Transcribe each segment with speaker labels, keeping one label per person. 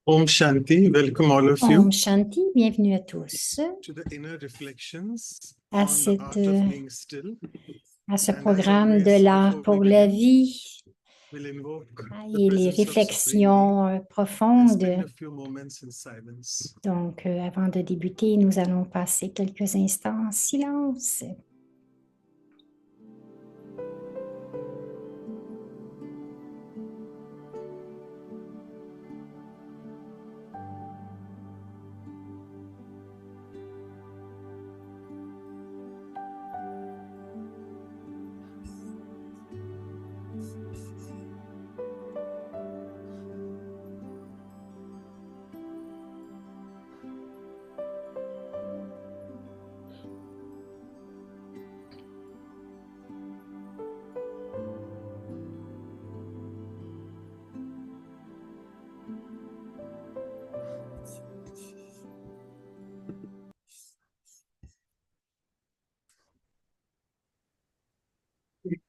Speaker 1: Om Shanti, welcome all of
Speaker 2: Om
Speaker 1: you
Speaker 2: Shanti, bienvenue à tous
Speaker 1: to the inner reflections
Speaker 2: à,
Speaker 1: on the art of being still.
Speaker 2: à ce
Speaker 1: And as
Speaker 2: programme de
Speaker 1: always,
Speaker 2: l'art
Speaker 1: before we
Speaker 2: pour la
Speaker 1: begin,
Speaker 2: vie
Speaker 1: we'll invoke the
Speaker 2: et les
Speaker 1: presence of Supreme Being
Speaker 2: réflexions
Speaker 1: and
Speaker 2: profondes.
Speaker 1: spend a few moments in silence.
Speaker 2: Donc, avant de débuter, nous allons passer quelques instants en silence.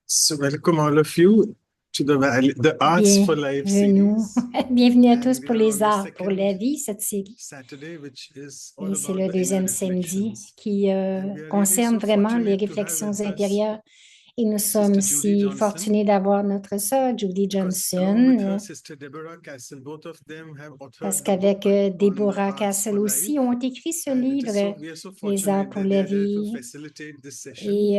Speaker 1: So welcome all of you to the Arts for Life
Speaker 2: Bienvenue,
Speaker 1: series.
Speaker 2: bienvenue à
Speaker 1: And
Speaker 2: tous
Speaker 1: we
Speaker 2: pour
Speaker 1: are on
Speaker 2: les
Speaker 1: the
Speaker 2: arts pour la
Speaker 1: second
Speaker 2: vie, cette série.
Speaker 1: Saturday, which is all
Speaker 2: Et c'est
Speaker 1: about
Speaker 2: le
Speaker 1: the inner
Speaker 2: deuxième samedi
Speaker 1: reflections.
Speaker 2: qui
Speaker 1: And we are really
Speaker 2: concerne
Speaker 1: so
Speaker 2: vraiment les
Speaker 1: fortunate to have
Speaker 2: réflexions
Speaker 1: with us
Speaker 2: intérieures. Et nous sommes
Speaker 1: Sister Judy
Speaker 2: si
Speaker 1: Johnson,
Speaker 2: fortunés d'avoir notre sœur Judy
Speaker 1: because along with her
Speaker 2: Johnson,
Speaker 1: sister Deborah Castle, both of them have
Speaker 2: parce
Speaker 1: authored the
Speaker 2: qu'avec
Speaker 1: book on the
Speaker 2: Deborah
Speaker 1: arts
Speaker 2: Castle
Speaker 1: for
Speaker 2: aussi
Speaker 1: life.
Speaker 2: ont écrit ce
Speaker 1: And it is so,
Speaker 2: livre,
Speaker 1: we are so
Speaker 2: Les arts
Speaker 1: fortunate
Speaker 2: pour
Speaker 1: that they
Speaker 2: la
Speaker 1: are there to
Speaker 2: vie.
Speaker 1: facilitate this session.
Speaker 2: Et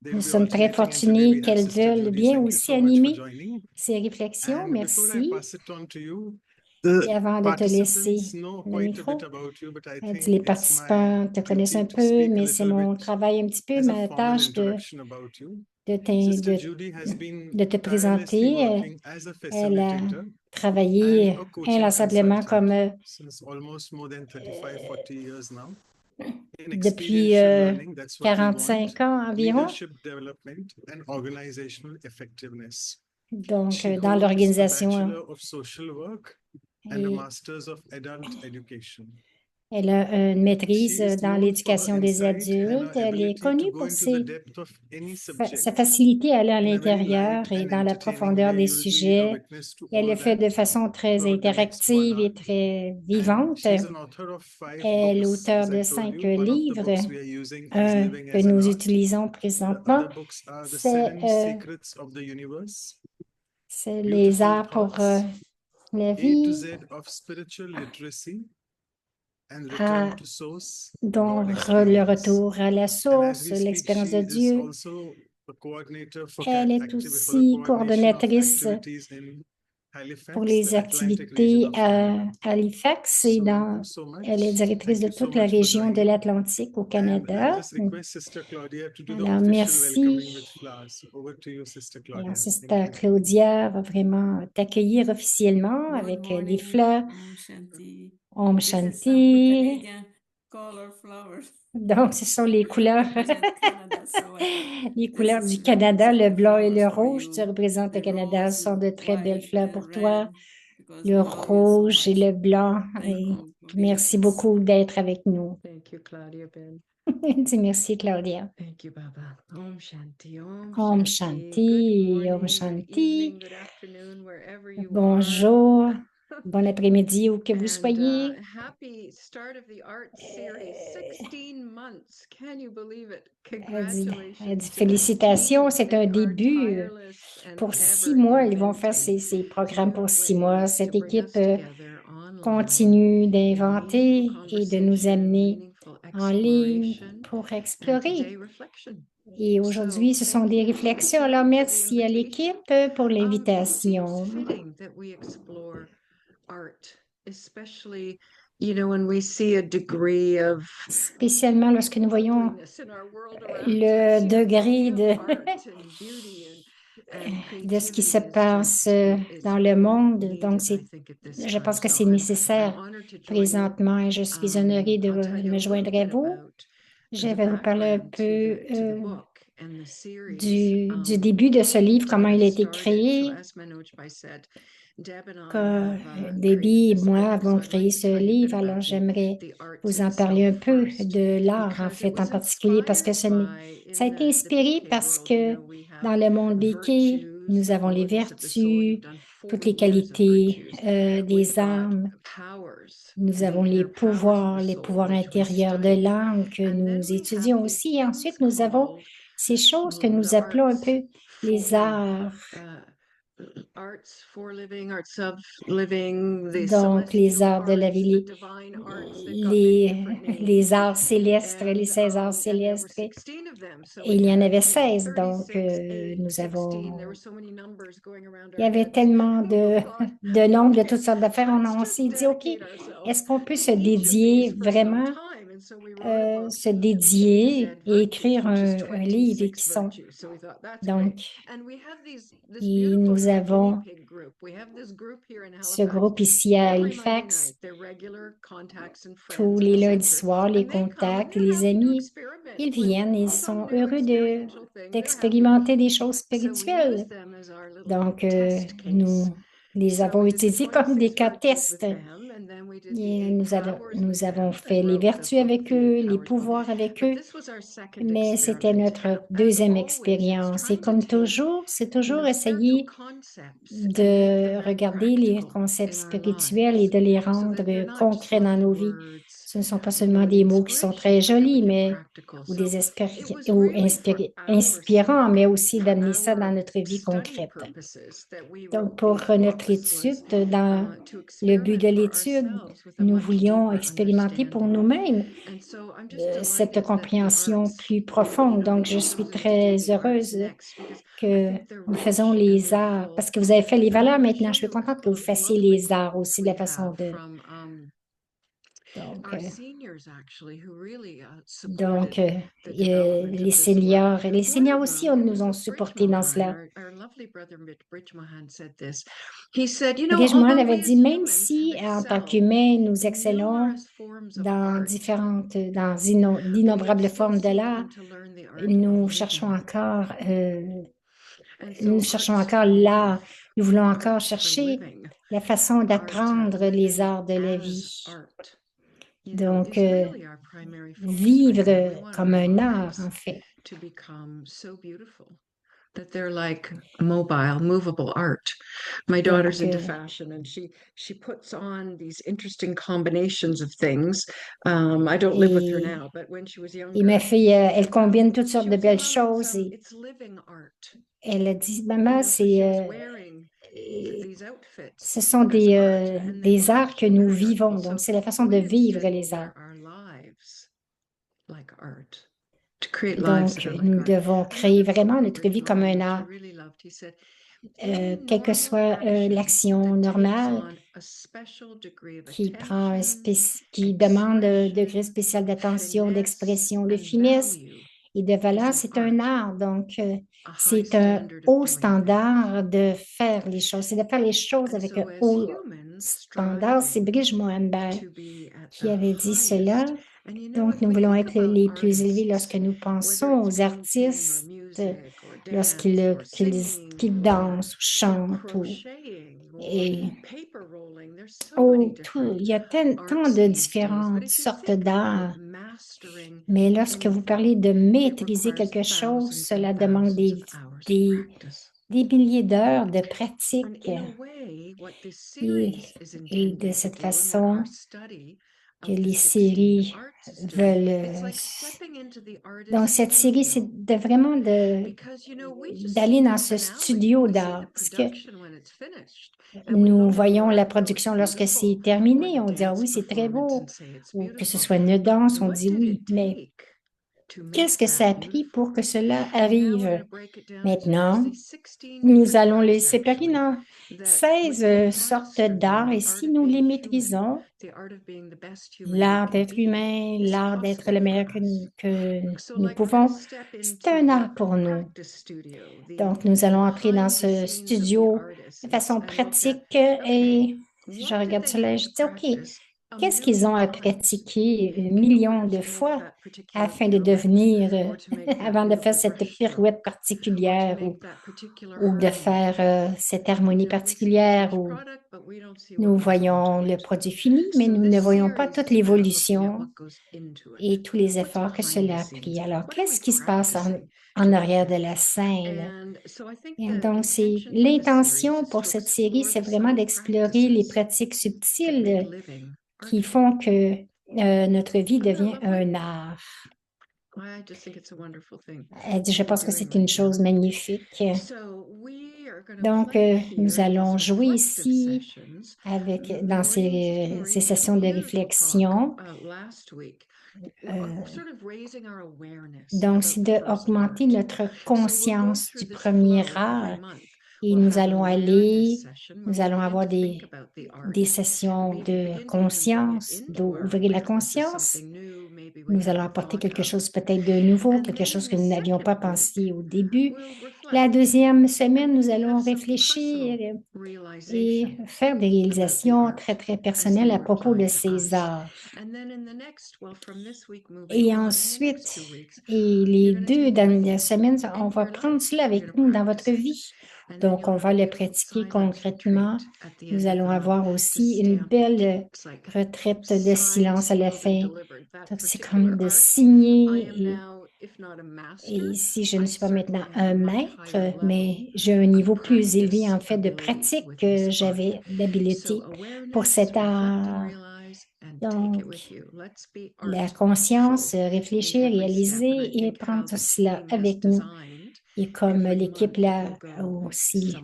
Speaker 1: They'll
Speaker 2: nous
Speaker 1: be
Speaker 2: sommes très
Speaker 1: alternating, and today
Speaker 2: fortunés
Speaker 1: we have
Speaker 2: qu'elles
Speaker 1: Sister
Speaker 2: veulent
Speaker 1: Judy.
Speaker 2: bien
Speaker 1: Thank you
Speaker 2: aussi
Speaker 1: so much for
Speaker 2: animer
Speaker 1: joining.
Speaker 2: ces réflexions.
Speaker 1: And before I
Speaker 2: Merci.
Speaker 1: pass it on to you,
Speaker 2: Et
Speaker 1: the
Speaker 2: avant de te laisser
Speaker 1: participants know
Speaker 2: le
Speaker 1: quite a bit
Speaker 2: micro,
Speaker 1: about you, but I
Speaker 2: les
Speaker 1: think it's my
Speaker 2: participants te connaissent
Speaker 1: duty
Speaker 2: un
Speaker 1: to
Speaker 2: peu,
Speaker 1: speak a
Speaker 2: mais c'est
Speaker 1: little bit
Speaker 2: mon travail un petit peu,
Speaker 1: as a
Speaker 2: ma
Speaker 1: formal
Speaker 2: tâche
Speaker 1: introduction about you.
Speaker 2: de,
Speaker 1: Sister Judy has been
Speaker 2: de te
Speaker 1: tirelessly
Speaker 2: présenter.
Speaker 1: working as a
Speaker 2: Elle a
Speaker 1: facilitator and
Speaker 2: travaillé
Speaker 1: a coaching
Speaker 2: inlassablement
Speaker 1: consultant
Speaker 2: comme
Speaker 1: since almost more than 35-40 years now. In
Speaker 2: depuis
Speaker 1: experiential learning, that's what we want,
Speaker 2: 45 ans environ.
Speaker 1: leadership development and organizational effectiveness.
Speaker 2: Donc,
Speaker 1: She
Speaker 2: dans
Speaker 1: holds a
Speaker 2: l'organisation,
Speaker 1: Bachelor of Social Work and a
Speaker 2: et
Speaker 1: Masters of Adult Education.
Speaker 2: elle a une maîtrise
Speaker 1: She is
Speaker 2: dans
Speaker 1: known for her
Speaker 2: l'éducation des
Speaker 1: insight and
Speaker 2: adultes.
Speaker 1: her
Speaker 2: Elle est
Speaker 1: ability to
Speaker 2: connue
Speaker 1: go
Speaker 2: pour
Speaker 1: into the depth of any
Speaker 2: sa
Speaker 1: subject
Speaker 2: facilité à aller à
Speaker 1: in a very
Speaker 2: l'intérieur
Speaker 1: light
Speaker 2: et
Speaker 1: and
Speaker 2: dans la
Speaker 1: entertaining
Speaker 2: profondeur
Speaker 1: way.
Speaker 2: des
Speaker 1: You'll be a
Speaker 2: sujets.
Speaker 1: witness to
Speaker 2: Elle
Speaker 1: all
Speaker 2: le fait
Speaker 1: that
Speaker 2: de façon très
Speaker 1: throughout the next 1
Speaker 2: interactive
Speaker 1: hour.
Speaker 2: et très
Speaker 1: And
Speaker 2: vivante.
Speaker 1: she's an author of 5
Speaker 2: Elle est
Speaker 1: books,
Speaker 2: l'auteur
Speaker 1: as I
Speaker 2: de
Speaker 1: told
Speaker 2: 5
Speaker 1: you. One of the
Speaker 2: livres.
Speaker 1: books we are using is
Speaker 2: Un
Speaker 1: Living
Speaker 2: que
Speaker 1: as an
Speaker 2: nous
Speaker 1: Art.
Speaker 2: utilisons
Speaker 1: The
Speaker 2: présentement,
Speaker 1: other books are The
Speaker 2: c'est
Speaker 1: 7 Secrets of the Universe,
Speaker 2: les
Speaker 1: Beautiful
Speaker 2: arts pour
Speaker 1: Thoughts,
Speaker 2: la
Speaker 1: A to
Speaker 2: vie,
Speaker 1: Z of Spiritual Literacy, and
Speaker 2: à,
Speaker 1: Return to Source, the
Speaker 2: dont
Speaker 1: God
Speaker 2: le
Speaker 1: Experience.
Speaker 2: retour à la
Speaker 1: And as
Speaker 2: source,
Speaker 1: we speak,
Speaker 2: l'expérience
Speaker 1: she
Speaker 2: de
Speaker 1: is
Speaker 2: Dieu.
Speaker 1: also the coordinator for
Speaker 2: Elle est
Speaker 1: the
Speaker 2: aussi
Speaker 1: coordination of
Speaker 2: coordonnatrice
Speaker 1: activities in
Speaker 2: pour
Speaker 1: Halifax,
Speaker 2: les
Speaker 1: the Atlantic region
Speaker 2: activités
Speaker 1: of
Speaker 2: à
Speaker 1: Canada.
Speaker 2: Halifax et
Speaker 1: So thank you so
Speaker 2: elle est
Speaker 1: much.
Speaker 2: directrice
Speaker 1: Thank
Speaker 2: de
Speaker 1: you so
Speaker 2: toute la
Speaker 1: much for
Speaker 2: région de
Speaker 1: joining.
Speaker 2: l'Atlantique au
Speaker 1: And I'll
Speaker 2: Canada.
Speaker 1: just request Sister Claudia to do the
Speaker 2: Alors,
Speaker 1: official welcoming with
Speaker 2: merci.
Speaker 1: flowers. Over to you, Sister
Speaker 2: Alors,
Speaker 1: Claudia.
Speaker 2: Sister
Speaker 1: Thank you.
Speaker 2: Claudia va vraiment t'accueillir officiellement
Speaker 3: Good
Speaker 2: avec des
Speaker 3: morning,
Speaker 2: fleurs.
Speaker 3: Om Shanti.
Speaker 2: Om
Speaker 3: This is some
Speaker 2: Shanti.
Speaker 3: Canadian color flowers.
Speaker 2: Donc, ce sont les
Speaker 3: I
Speaker 2: couleurs,
Speaker 3: represent Canada, so I thought
Speaker 2: les
Speaker 3: this
Speaker 2: couleurs
Speaker 3: is
Speaker 2: du Canada, le
Speaker 3: represent
Speaker 2: blanc et le
Speaker 3: flowers for
Speaker 2: rouge. Tu
Speaker 3: you.
Speaker 2: représentes le
Speaker 3: The
Speaker 2: Canada. Ce
Speaker 3: rose,
Speaker 2: sont de très belles
Speaker 3: white,
Speaker 2: fleurs pour toi.
Speaker 3: red, because
Speaker 2: Le
Speaker 3: we love you so
Speaker 2: rouge et
Speaker 3: much.
Speaker 2: le blanc.
Speaker 3: Thank
Speaker 2: Et
Speaker 3: you for being
Speaker 2: merci
Speaker 3: with us.
Speaker 2: beaucoup d'être avec nous.
Speaker 4: Thank you, Claudia Ben.
Speaker 2: Dis merci, Claudia.
Speaker 4: Thank you, Baba. Om Shanti, Om
Speaker 2: Om
Speaker 4: Shanti.
Speaker 2: Shanti,
Speaker 4: Good
Speaker 2: Om
Speaker 4: morning, good
Speaker 2: Shanti.
Speaker 4: evening, good afternoon, wherever you
Speaker 2: Bonjour,
Speaker 4: are.
Speaker 2: bon après-midi où que vous
Speaker 4: And
Speaker 2: soyez.
Speaker 4: happy start of the art series. 16 months. Can you believe it?
Speaker 2: Elle dit
Speaker 4: Congratulations to the
Speaker 2: félicitations,
Speaker 4: team.
Speaker 2: c'est un
Speaker 4: They are
Speaker 2: début.
Speaker 4: tireless and
Speaker 2: Pour 6
Speaker 4: ever
Speaker 2: mois, ils vont faire
Speaker 4: inventing
Speaker 2: ces programmes pour
Speaker 4: new
Speaker 2: 6 mois.
Speaker 4: ways
Speaker 2: Cette
Speaker 4: to bring us
Speaker 2: équipe
Speaker 4: together online
Speaker 2: continue
Speaker 4: in
Speaker 2: d'inventer
Speaker 4: meaningful
Speaker 2: et de nous
Speaker 4: conversation and
Speaker 2: amener
Speaker 4: meaningful
Speaker 2: en ligne
Speaker 4: exploration.
Speaker 2: pour
Speaker 4: And
Speaker 2: explorer.
Speaker 4: today, reflection.
Speaker 2: Et
Speaker 4: So,
Speaker 2: aujourd'hui, ce sont
Speaker 4: thank
Speaker 2: des
Speaker 4: you,
Speaker 2: réflexions.
Speaker 4: team,
Speaker 2: Alors,
Speaker 4: for the
Speaker 2: merci à
Speaker 4: invitation.
Speaker 2: l'équipe pour
Speaker 4: It
Speaker 2: l'invitation.
Speaker 4: seems fitting that we explore art, especially, when we see a degree of
Speaker 2: Spécialement lorsque nous voyons
Speaker 4: ugliness in our world around
Speaker 2: le
Speaker 4: us,
Speaker 2: degré
Speaker 4: the view of art and beauty and
Speaker 2: de ce qui se
Speaker 4: creativity
Speaker 2: passe
Speaker 4: is
Speaker 2: dans le
Speaker 4: really
Speaker 2: monde. Donc,
Speaker 4: needed, I think, at this
Speaker 2: je
Speaker 4: time.
Speaker 2: pense que
Speaker 4: So
Speaker 2: c'est
Speaker 4: I'm
Speaker 2: nécessaire
Speaker 4: honored to join you.
Speaker 2: présentement et je suis honorée de
Speaker 4: I'll tell you
Speaker 2: me
Speaker 4: a little
Speaker 2: joindre à
Speaker 4: bit
Speaker 2: vous.
Speaker 4: about
Speaker 2: Je
Speaker 4: the
Speaker 2: vais vous parler un
Speaker 4: background
Speaker 2: peu
Speaker 4: to the book and the series.
Speaker 2: du début de ce livre,
Speaker 4: To
Speaker 2: comment
Speaker 4: get
Speaker 2: il
Speaker 4: us
Speaker 2: a été
Speaker 4: started, so
Speaker 2: créé.
Speaker 4: as Manojbhai said, Deb and I
Speaker 2: Que
Speaker 4: have
Speaker 2: Debbie et
Speaker 4: created this
Speaker 2: moi
Speaker 4: book,
Speaker 2: avons
Speaker 4: so I'd
Speaker 2: créé
Speaker 4: like to
Speaker 2: ce
Speaker 4: tell you a bit
Speaker 2: livre. Alors,
Speaker 4: about
Speaker 2: j'aimerais
Speaker 4: the art
Speaker 2: vous en parler un
Speaker 4: itself
Speaker 2: peu
Speaker 4: first,
Speaker 2: de l'art, en
Speaker 4: because it
Speaker 2: fait, en
Speaker 4: was
Speaker 2: particulier, parce que
Speaker 4: inspired by,
Speaker 2: ça a
Speaker 4: in
Speaker 2: été
Speaker 4: the
Speaker 2: inspiré
Speaker 4: BK
Speaker 2: parce
Speaker 4: world,
Speaker 2: que
Speaker 4: we
Speaker 2: dans
Speaker 4: have
Speaker 2: le monde BK,
Speaker 4: virtues,
Speaker 2: nous
Speaker 4: the
Speaker 2: avons les
Speaker 4: qualities of the soul.
Speaker 2: vertus,
Speaker 4: You've done
Speaker 2: toutes les qualités des âmes. Nous avons les pouvoirs intérieurs de l'âme que nous étudions aussi. Et ensuite, nous avons ces choses que nous appelons un peu les arts. Donc, les arts de la vie, les arts célestes, les 16 arts célestes. Et il y en avait 16, donc nous avons... Il y avait tellement de nombres de toutes sortes d'affaires. On s'est dit, OK, est-ce qu'on peut se dédier vraiment, se dédier et écrire un livre qui sont... Donc, et nous avons ce groupe ici à Halifax, tous les lundis soirs, les contacts, les amis, ils viennent, ils sont heureux d'expérimenter des choses spirituelles. Donc, nous les avons utilisés comme des cas tests. Et nous avons fait les vertus avec eux, les pouvoirs avec eux, mais c'était notre deuxième expérience. Et comme toujours, c'est toujours essayer de regarder les concepts spirituels et de les rendre concrets dans nos vies. Ce ne sont pas seulement des mots qui sont très jolis, mais ou inspirants, mais aussi d'amener ça dans notre vie concrète. Donc, pour notre étude, dans le but de l'étude, nous voulions expérimenter pour nous-mêmes cette compréhension plus profonde. Donc, je suis très heureuse que nous faisons les arts, parce que vous avez fait les valeurs maintenant. Je suis contente que vous fassiez les arts aussi de la façon de... Donc, les seniors aussi nous ont supportés dans cela. Bridgman avait dit, même si en tant qu'humains, nous excellons dans d'innombrables formes de l'art, nous cherchons encore l'art, nous voulons encore chercher la façon d'apprendre les arts de la vie. Donc, vivre comme un art, en fait.
Speaker 4: That they're like mobile, movable art. My daughter's into fashion, and she puts on these interesting combinations of things. I don't live with her now, but when she was younger,
Speaker 2: et ma fille, elle combine toutes sortes de belles choses. Et elle a dit, maman, ce sont des arts que nous vivons. Donc, c'est la façon de vivre les arts. Donc, nous devons créer vraiment notre vie comme un art. Quelle que soit l'action normale qui demande un degré spécial d'attention, d'expression, de finesse et de valeur, c'est un art. Donc, c'est un haut standard de faire les choses. C'est de faire les choses avec un haut standard. C'est Bridge Mohammed qui avait dit cela. Donc, nous voulons être les plus élevés lorsque nous pensons aux artistes, lorsqu'ils dansent ou chantent. Il y a tant de différentes sortes d'art. Mais lorsque vous parlez de maîtriser quelque chose, cela demande des milliers d'heures de pratique. Et de cette façon que les séries veulent... Donc, cette série, c'est vraiment d'aller dans ce studio d'art. Parce que nous voyons la production lorsque c'est terminé. On dit, ah oui, c'est très beau. Ou que ce soit une danse, on dit oui. Mais qu'est-ce que ça a pris pour que cela arrive? Maintenant, nous allons les séparer dans 16 sortes d'art et si nous les maîtrisons, l'art d'être humain, l'art d'être le meilleur que nous pouvons, c'est un art pour nous. Donc, nous allons entrer dans ce studio de façon pratique et si je regarde cela, je dis, OK, qu'est-ce qu'ils ont à pratiquer millions de fois afin de devenir, avant de faire cette pirouette particulière ou de faire cette harmonie particulière où nous voyons le produit fini, mais nous ne voyons pas toute l'évolution et tous les efforts que cela a pris. Alors, qu'est-ce qui se passe en arrière de la scène? Et donc, c'est l'intention pour cette série, c'est vraiment d'explorer les pratiques subtiles qui font que notre vie devient un art. Elle dit, je pense que c'est une chose magnifique. Donc, nous allons jouer ici dans ces sessions de réflexion. Donc, c'est d'augmenter notre conscience du premier art. Et nous allons avoir des sessions de conscience, d'ouvrir la conscience. Nous allons apporter quelque chose peut-être de nouveau, quelque chose que nous n'avions pas pensé au début. La deuxième semaine, nous allons réfléchir et faire des réalisations très, très personnelles à propos de ces arts. Et ensuite, les 2 dernières semaines, on va prendre cela avec nous dans votre vie. Donc, on va le pratiquer concrètement. Nous allons avoir aussi une belle retraite de silence à la fin. Donc, c'est comme de signer. Et ici, je ne suis pas maintenant un maître, mais j'ai un niveau plus élevé en fait de pratique que j'avais d'habileté pour cet art. Donc, la conscience, réfléchir, réaliser et prendre cela avec nous. Et comme l'équipe là aussi.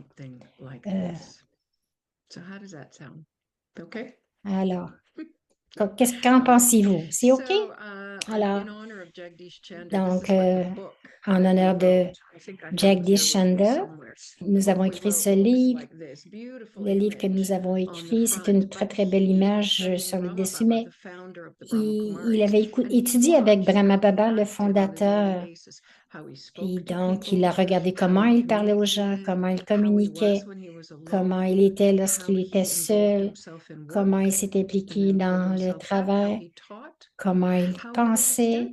Speaker 2: Alors, qu'en pensez-vous? C'est OK? Alors, donc, en honneur de Jagdish Chanda, nous avons écrit ce livre. Le livre que nous avons écrit, c'est une très, très belle image sur le dessus, mais il avait étudié avec Brahma Baba, le fondateur. Et donc, il a regardé comment il parlait aux gens, comment il communiquait, comment il était lorsqu'il était seul, comment il s'est impliqué dans le travail, comment il pensait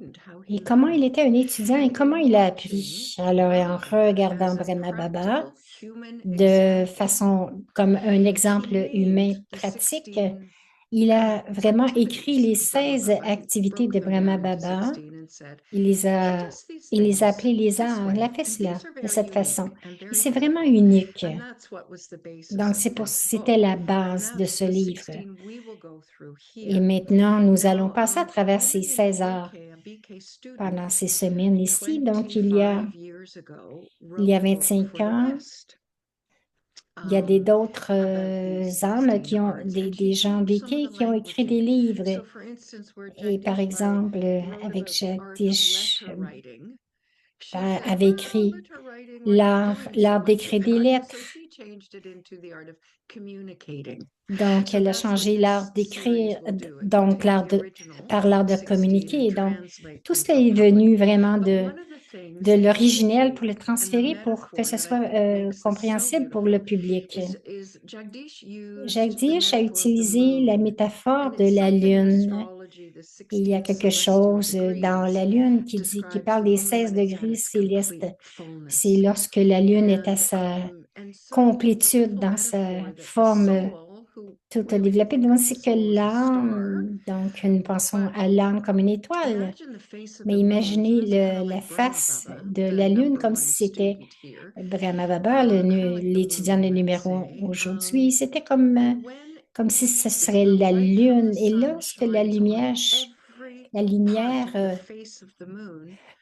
Speaker 2: et comment il était un étudiant et comment il a appris. Alors, en regardant Brahma Baba de façon comme un exemple humain pratique, il a vraiment écrit les 16 activités de Brahma Baba. Il les a appelées les arts. Il a fait cela de cette façon. Et c'est vraiment unique. Donc, c'était la base de ce livre. Et maintenant, nous allons passer à travers ces 16 arts pendant ces semaines ici. Donc, il y a 25 ans, il y a d'autres âmes qui ont, des gens béqués qui ont écrit des livres. Et par exemple, avec Jagdish, avait écrit l'art d'écrire des lettres. Donc, elle a changé l'art d'écrire, donc par l'art de communiquer. Donc, tout cela est venu vraiment de l'originel pour le transférer pour que ce soit compréhensible pour le public. Jagdish a utilisé la métaphore de la Lune. Il y a quelque chose dans la Lune qui parle des 16 degrés célestes. C'est lorsque la Lune est à sa complétude, dans sa forme toute développée. Donc, c'est que l'âme, donc nous pensons à l'âme comme une étoile. Mais imaginez la face de la Lune comme si c'était Brahma Baba, l'étudiant de numéro 1 aujourd'hui. C'était comme si ce serait la Lune. Et lorsque la lumière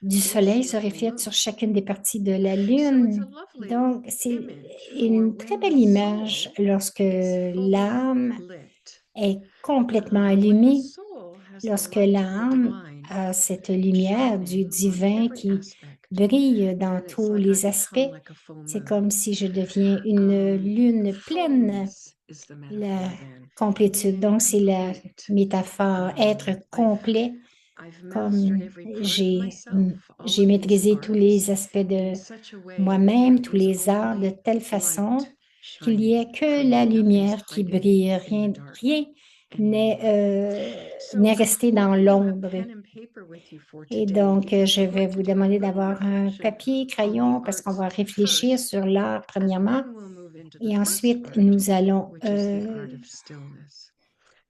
Speaker 2: du Soleil se reflète sur chacune des parties de la Lune. Donc, c'est une très belle image lorsque l'âme est complètement allumée, lorsque l'âme a cette lumière du divin qui brille dans tous les aspects. C'est comme si je deviens une lune pleine, la complétude. Donc, c'est la métaphore, être complet, comme j'ai maîtrisé tous les aspects de moi-même, tous les arts, de telle façon qu'il n'y ait que la lumière qui brille, rien n'est resté dans l'ombre. Et donc, je vais vous demander d'avoir un papier, crayon, parce qu'on va réfléchir sur l'art premièrement, et ensuite, nous allons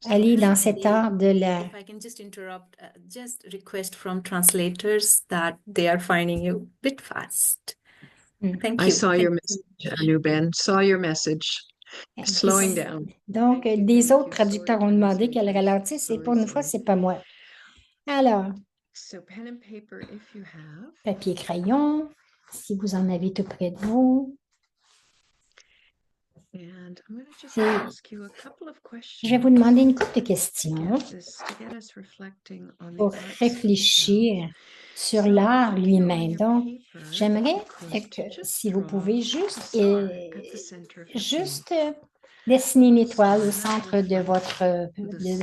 Speaker 2: aller dans cet art de la...
Speaker 5: If I can just interrupt, just request from translators that they are finding you a bit fast. Thank you.
Speaker 4: I saw your message, Anuben. Saw your message. Slowing down.
Speaker 2: Donc, des autres traducteurs ont demandé qu'elle ralentisse, et pour une fois, c'est pas moi. Alors,
Speaker 4: So pen and paper if you have.
Speaker 2: papier, crayon, si vous en avez tout près de vous.
Speaker 4: And I'm going to just
Speaker 2: Et
Speaker 4: ask you a couple of questions.
Speaker 2: je vais vous demander une couple de questions
Speaker 4: To get us reflecting on the
Speaker 2: pour
Speaker 4: arts
Speaker 2: réfléchir sur
Speaker 4: So,
Speaker 2: l'art
Speaker 4: if you're on
Speaker 2: lui-même.
Speaker 4: your
Speaker 2: Donc,
Speaker 4: paper,
Speaker 2: j'aimerais
Speaker 4: if
Speaker 2: que,
Speaker 4: you just
Speaker 2: si vous
Speaker 4: draw
Speaker 2: pouvez,
Speaker 4: a
Speaker 2: juste,
Speaker 4: star at the center of your
Speaker 2: juste
Speaker 4: page.
Speaker 2: dessiner une étoile au centre de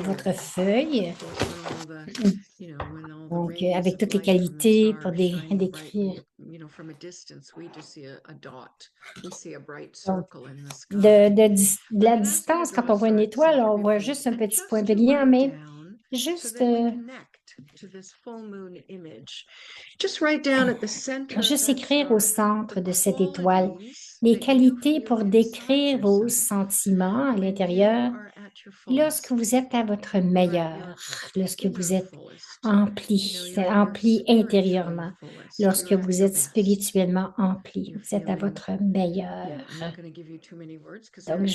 Speaker 2: votre feuille. Donc, avec toutes les qualités pour décrire. De la distance, quand on voit une étoile, on voit juste un petit point brillant, mais juste écrire au centre de cette étoile les qualités pour décrire vos sentiments à l'intérieur lorsque vous êtes à votre meilleur, lorsque vous êtes empli intérieurement, lorsque vous êtes spirituellement empli, vous êtes à votre meilleur. Donc,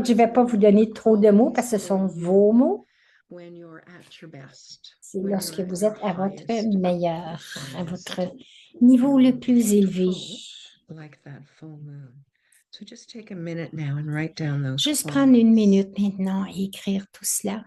Speaker 2: je vais pas vous donner trop de mots parce que ce sont vos mots. C'est lorsque vous êtes à votre meilleur, à votre niveau le plus élevé. Juste prendre une minute maintenant et écrire tout cela.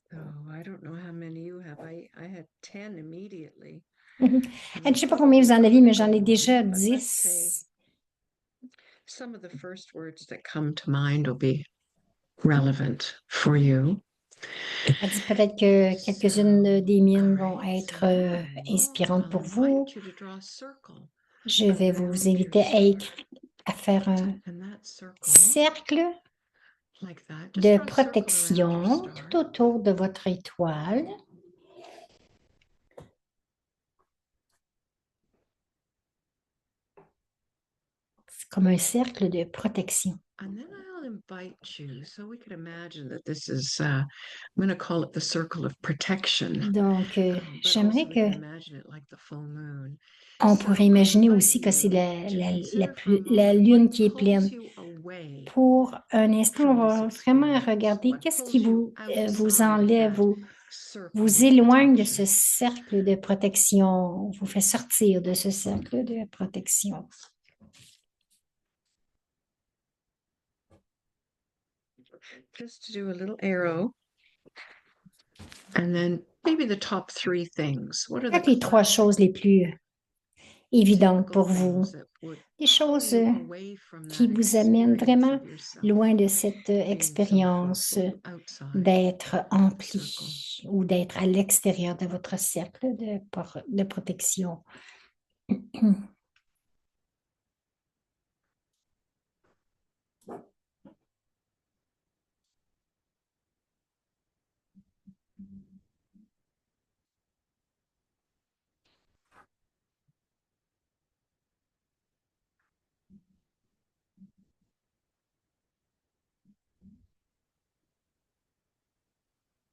Speaker 4: So I don't know how many you have. I had 10 immediately.
Speaker 2: Je ne sais pas combien vous en avez, mais j'en ai déjà 10.
Speaker 4: Some of the first words that come to mind will be relevant for you.
Speaker 2: Elle dit peut-être que quelques-unes des miennes vont être inspirantes pour vous. Je vais vous inviter à faire un cercle de protection tout autour de votre étoile. C'est comme un cercle de protection.
Speaker 4: And then I'll invite you, so we could imagine that this is, I'm going to call it the circle of protection.
Speaker 2: Donc,
Speaker 4: But
Speaker 2: j'aimerais
Speaker 4: also we
Speaker 2: que
Speaker 4: can imagine it like the full moon.
Speaker 2: on
Speaker 4: So
Speaker 2: pourrait
Speaker 4: I
Speaker 2: imaginer
Speaker 4: invite
Speaker 2: aussi que c'est
Speaker 4: you to consider for a
Speaker 2: la
Speaker 4: moment
Speaker 2: lune
Speaker 4: what
Speaker 2: qui est
Speaker 4: pulls
Speaker 2: pleine.
Speaker 4: you away
Speaker 2: Pour un instant, on
Speaker 4: from
Speaker 2: va
Speaker 4: this
Speaker 2: vraiment
Speaker 4: experience.
Speaker 2: regarder
Speaker 4: What
Speaker 2: qu'est-ce
Speaker 4: pulls
Speaker 2: qui
Speaker 4: you
Speaker 2: vous
Speaker 4: outside
Speaker 2: enlève,
Speaker 4: that circle
Speaker 2: vous
Speaker 4: of
Speaker 2: éloigne de
Speaker 4: protection?
Speaker 2: ce cercle de protection, vous fait sortir de ce cercle de protection.
Speaker 4: Just to do a little arrow. And then maybe the top 3 things. What are
Speaker 2: Faites
Speaker 4: the
Speaker 2: les 3 choses les plus évidentes pour
Speaker 4: typical
Speaker 2: vous,
Speaker 4: things that would
Speaker 2: les choses
Speaker 4: pull you away from
Speaker 2: qui
Speaker 4: that
Speaker 2: vous amènent
Speaker 4: experience
Speaker 2: vraiment
Speaker 4: of yourself
Speaker 2: loin de cette
Speaker 4: being so full,
Speaker 2: expérience
Speaker 4: pull you outside
Speaker 2: d'être empli
Speaker 4: circle?
Speaker 2: ou d'être à l'extérieur de votre cercle de protection.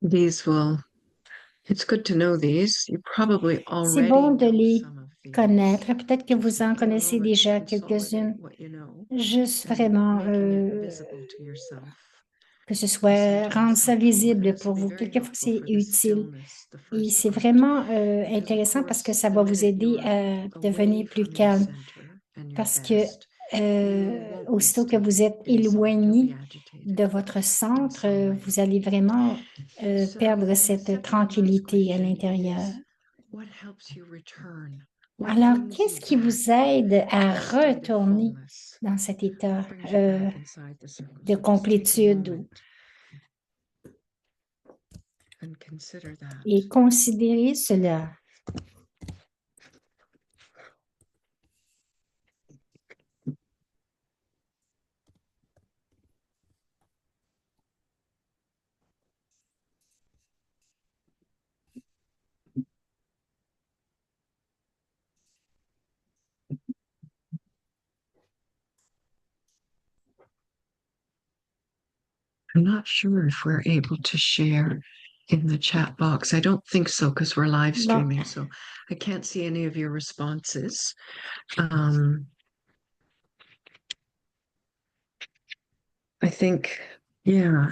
Speaker 4: These will, it's good to know these. You probably
Speaker 2: C'est
Speaker 4: already
Speaker 2: bon de
Speaker 4: know
Speaker 2: les
Speaker 4: some of these.
Speaker 2: connaître. Peut-être que
Speaker 4: Just
Speaker 2: vous en
Speaker 4: take a
Speaker 2: connaissez
Speaker 4: moment
Speaker 2: déjà
Speaker 4: to consolidate
Speaker 2: quelques-unes.
Speaker 4: what you know
Speaker 2: Juste
Speaker 4: and
Speaker 2: vraiment
Speaker 4: making it visible to yourself.
Speaker 2: que ce soit rendre ça visible pour vous. Quelquefois, c'est utile. Et c'est vraiment intéressant parce que ça va vous aider à devenir plus calme. Parce que aussitôt que vous êtes éloigné de votre centre, vous allez vraiment perdre cette tranquillité à l'intérieur. Alors, qu'est-ce qui vous aide à retourner dans cet état de complétude et considérez cela?
Speaker 4: I'm not sure if we're able to share in the chat box. I don't think so because we're live streaming, so I can't see any of your responses. I think, yeah,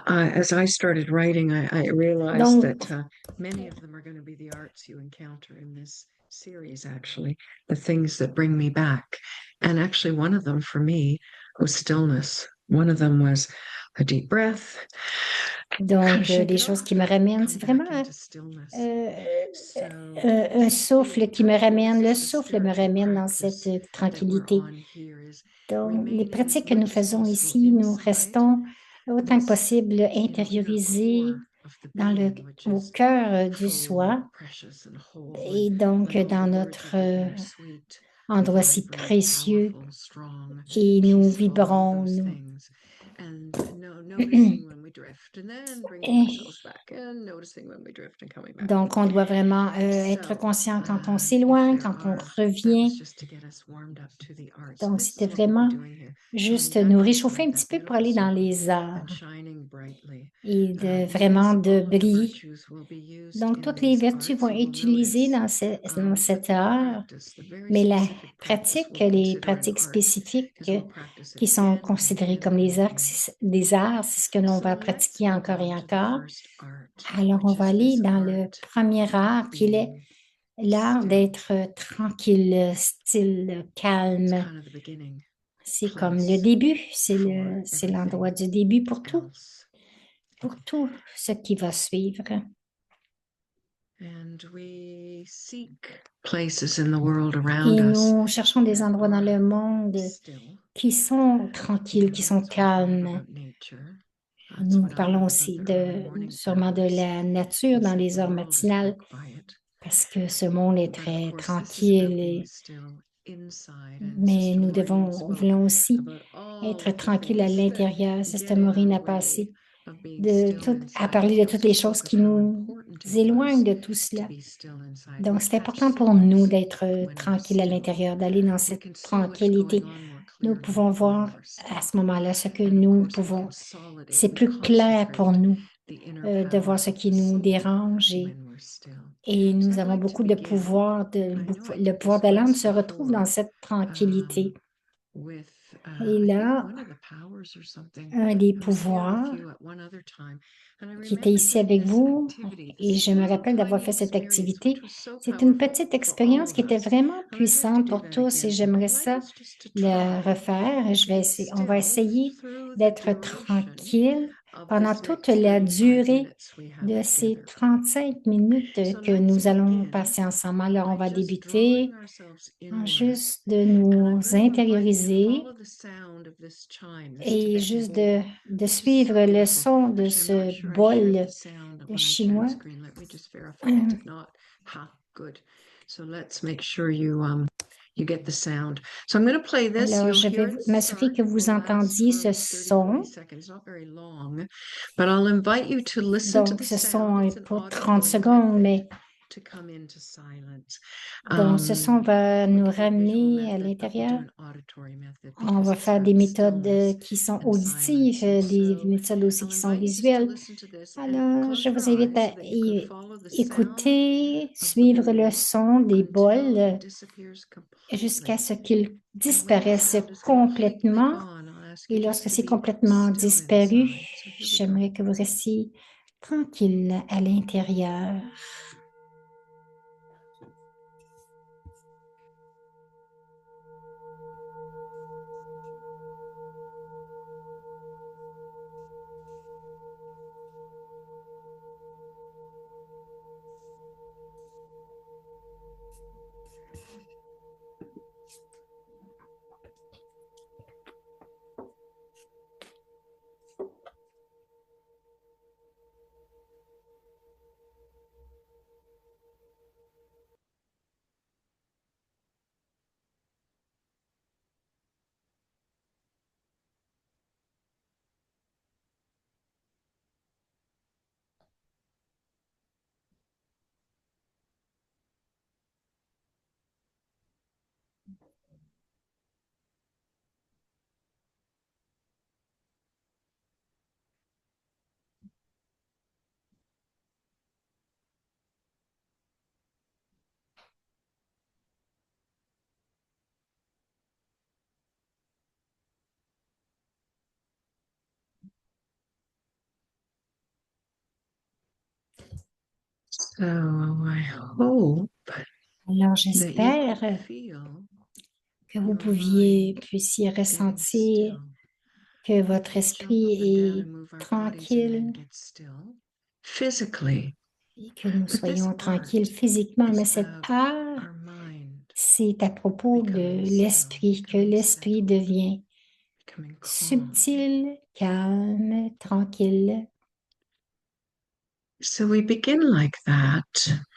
Speaker 4: as I started writing, I realized that many of them are going to be the arts you encounter in this series, actually, the things that bring me back. And actually, one of them for me was stillness. One of them was a deep breath.
Speaker 2: Donc, les choses qui me ramènent, c'est vraiment un souffle qui me ramène, le souffle me ramène dans cette tranquillité. Donc, les pratiques que nous faisons ici, nous restons autant que possible intériorisés au cœur du soi et donc dans notre endroit si précieux et nous vibrons, donc, on doit vraiment être conscient quand on s'éloigne, quand on revient. Donc, c'était vraiment juste nous réchauffer un petit peu pour aller dans les arts et vraiment de briller. Donc, toutes les vertus vont être utilisées dans cet art, mais les pratiques spécifiques qui sont considérées comme des arts, c'est ce que l'on va pratiquer encore et encore. Alors, on va aller dans le premier art qui est l'art d'être tranquille, style calme. C'est comme le début, c'est l'endroit du début pour tout ce qui va suivre. Et nous cherchons des endroits dans le monde qui sont tranquilles, qui sont calmes. Nous parlons aussi sûrement de la nature dans les heures matinales parce que ce monde est très tranquille. Mais nous voulons aussi être tranquilles à l'intérieur. Sister Maureen a passé à parler de toutes les choses qui nous éloignent de tout cela. Donc, c'est important pour nous d'être tranquilles à l'intérieur, d'aller dans cette tranquillité. Nous pouvons voir à ce moment-là ce que nous pouvons. C'est plus clair pour nous de voir ce qui nous dérange et nous avons beaucoup de pouvoir. Le pouvoir de l'âme se retrouve dans cette tranquillité. Et là, un des pouvoirs qui était ici avec vous, et je me rappelle d'avoir fait cette activité, c'est une petite expérience qui était vraiment puissante pour tous et j'aimerais ça le refaire. On va essayer d'être tranquille pendant toute la durée de ces 35 minutes que nous allons passer ensemble. Alors, on va débuter en juste de nous intérioriser et juste de suivre le son de ce bol de chinois. Alors, je vais m'assurer que vous entendiez ce son. Donc, ce son est pour 30 secondes, mais donc, ce son va nous ramener à l'intérieur. On va faire des méthodes qui sont auditives, des méthodes aussi qui sont visuelles. Alors, je vous invite à écouter, suivre le son des bols jusqu'à ce qu'ils disparaissent complètement. Et lorsque c'est complètement disparu, j'aimerais que vous restiez tranquille à l'intérieur.
Speaker 4: So I hope
Speaker 2: Alors,
Speaker 4: that you
Speaker 2: j'espère
Speaker 4: could feel
Speaker 2: que vous
Speaker 4: your mind
Speaker 2: puissiez
Speaker 4: getting
Speaker 2: ressentir
Speaker 4: still.
Speaker 2: que votre
Speaker 4: Let's jump up and down
Speaker 2: esprit
Speaker 4: and move
Speaker 2: est
Speaker 4: our bodies and then
Speaker 2: tranquille
Speaker 4: get still physically.
Speaker 2: et que nous
Speaker 4: But this
Speaker 2: soyons tranquilles
Speaker 4: art
Speaker 2: physiquement. Mais
Speaker 4: is
Speaker 2: cet
Speaker 4: about
Speaker 2: art,
Speaker 4: our mind
Speaker 2: c'est à propos de
Speaker 4: becoming still,
Speaker 2: l'esprit, que
Speaker 4: becoming
Speaker 2: l'esprit
Speaker 4: settled,
Speaker 2: devient
Speaker 4: becoming calm.
Speaker 2: subtil, calme, tranquille.
Speaker 4: So we begin like that.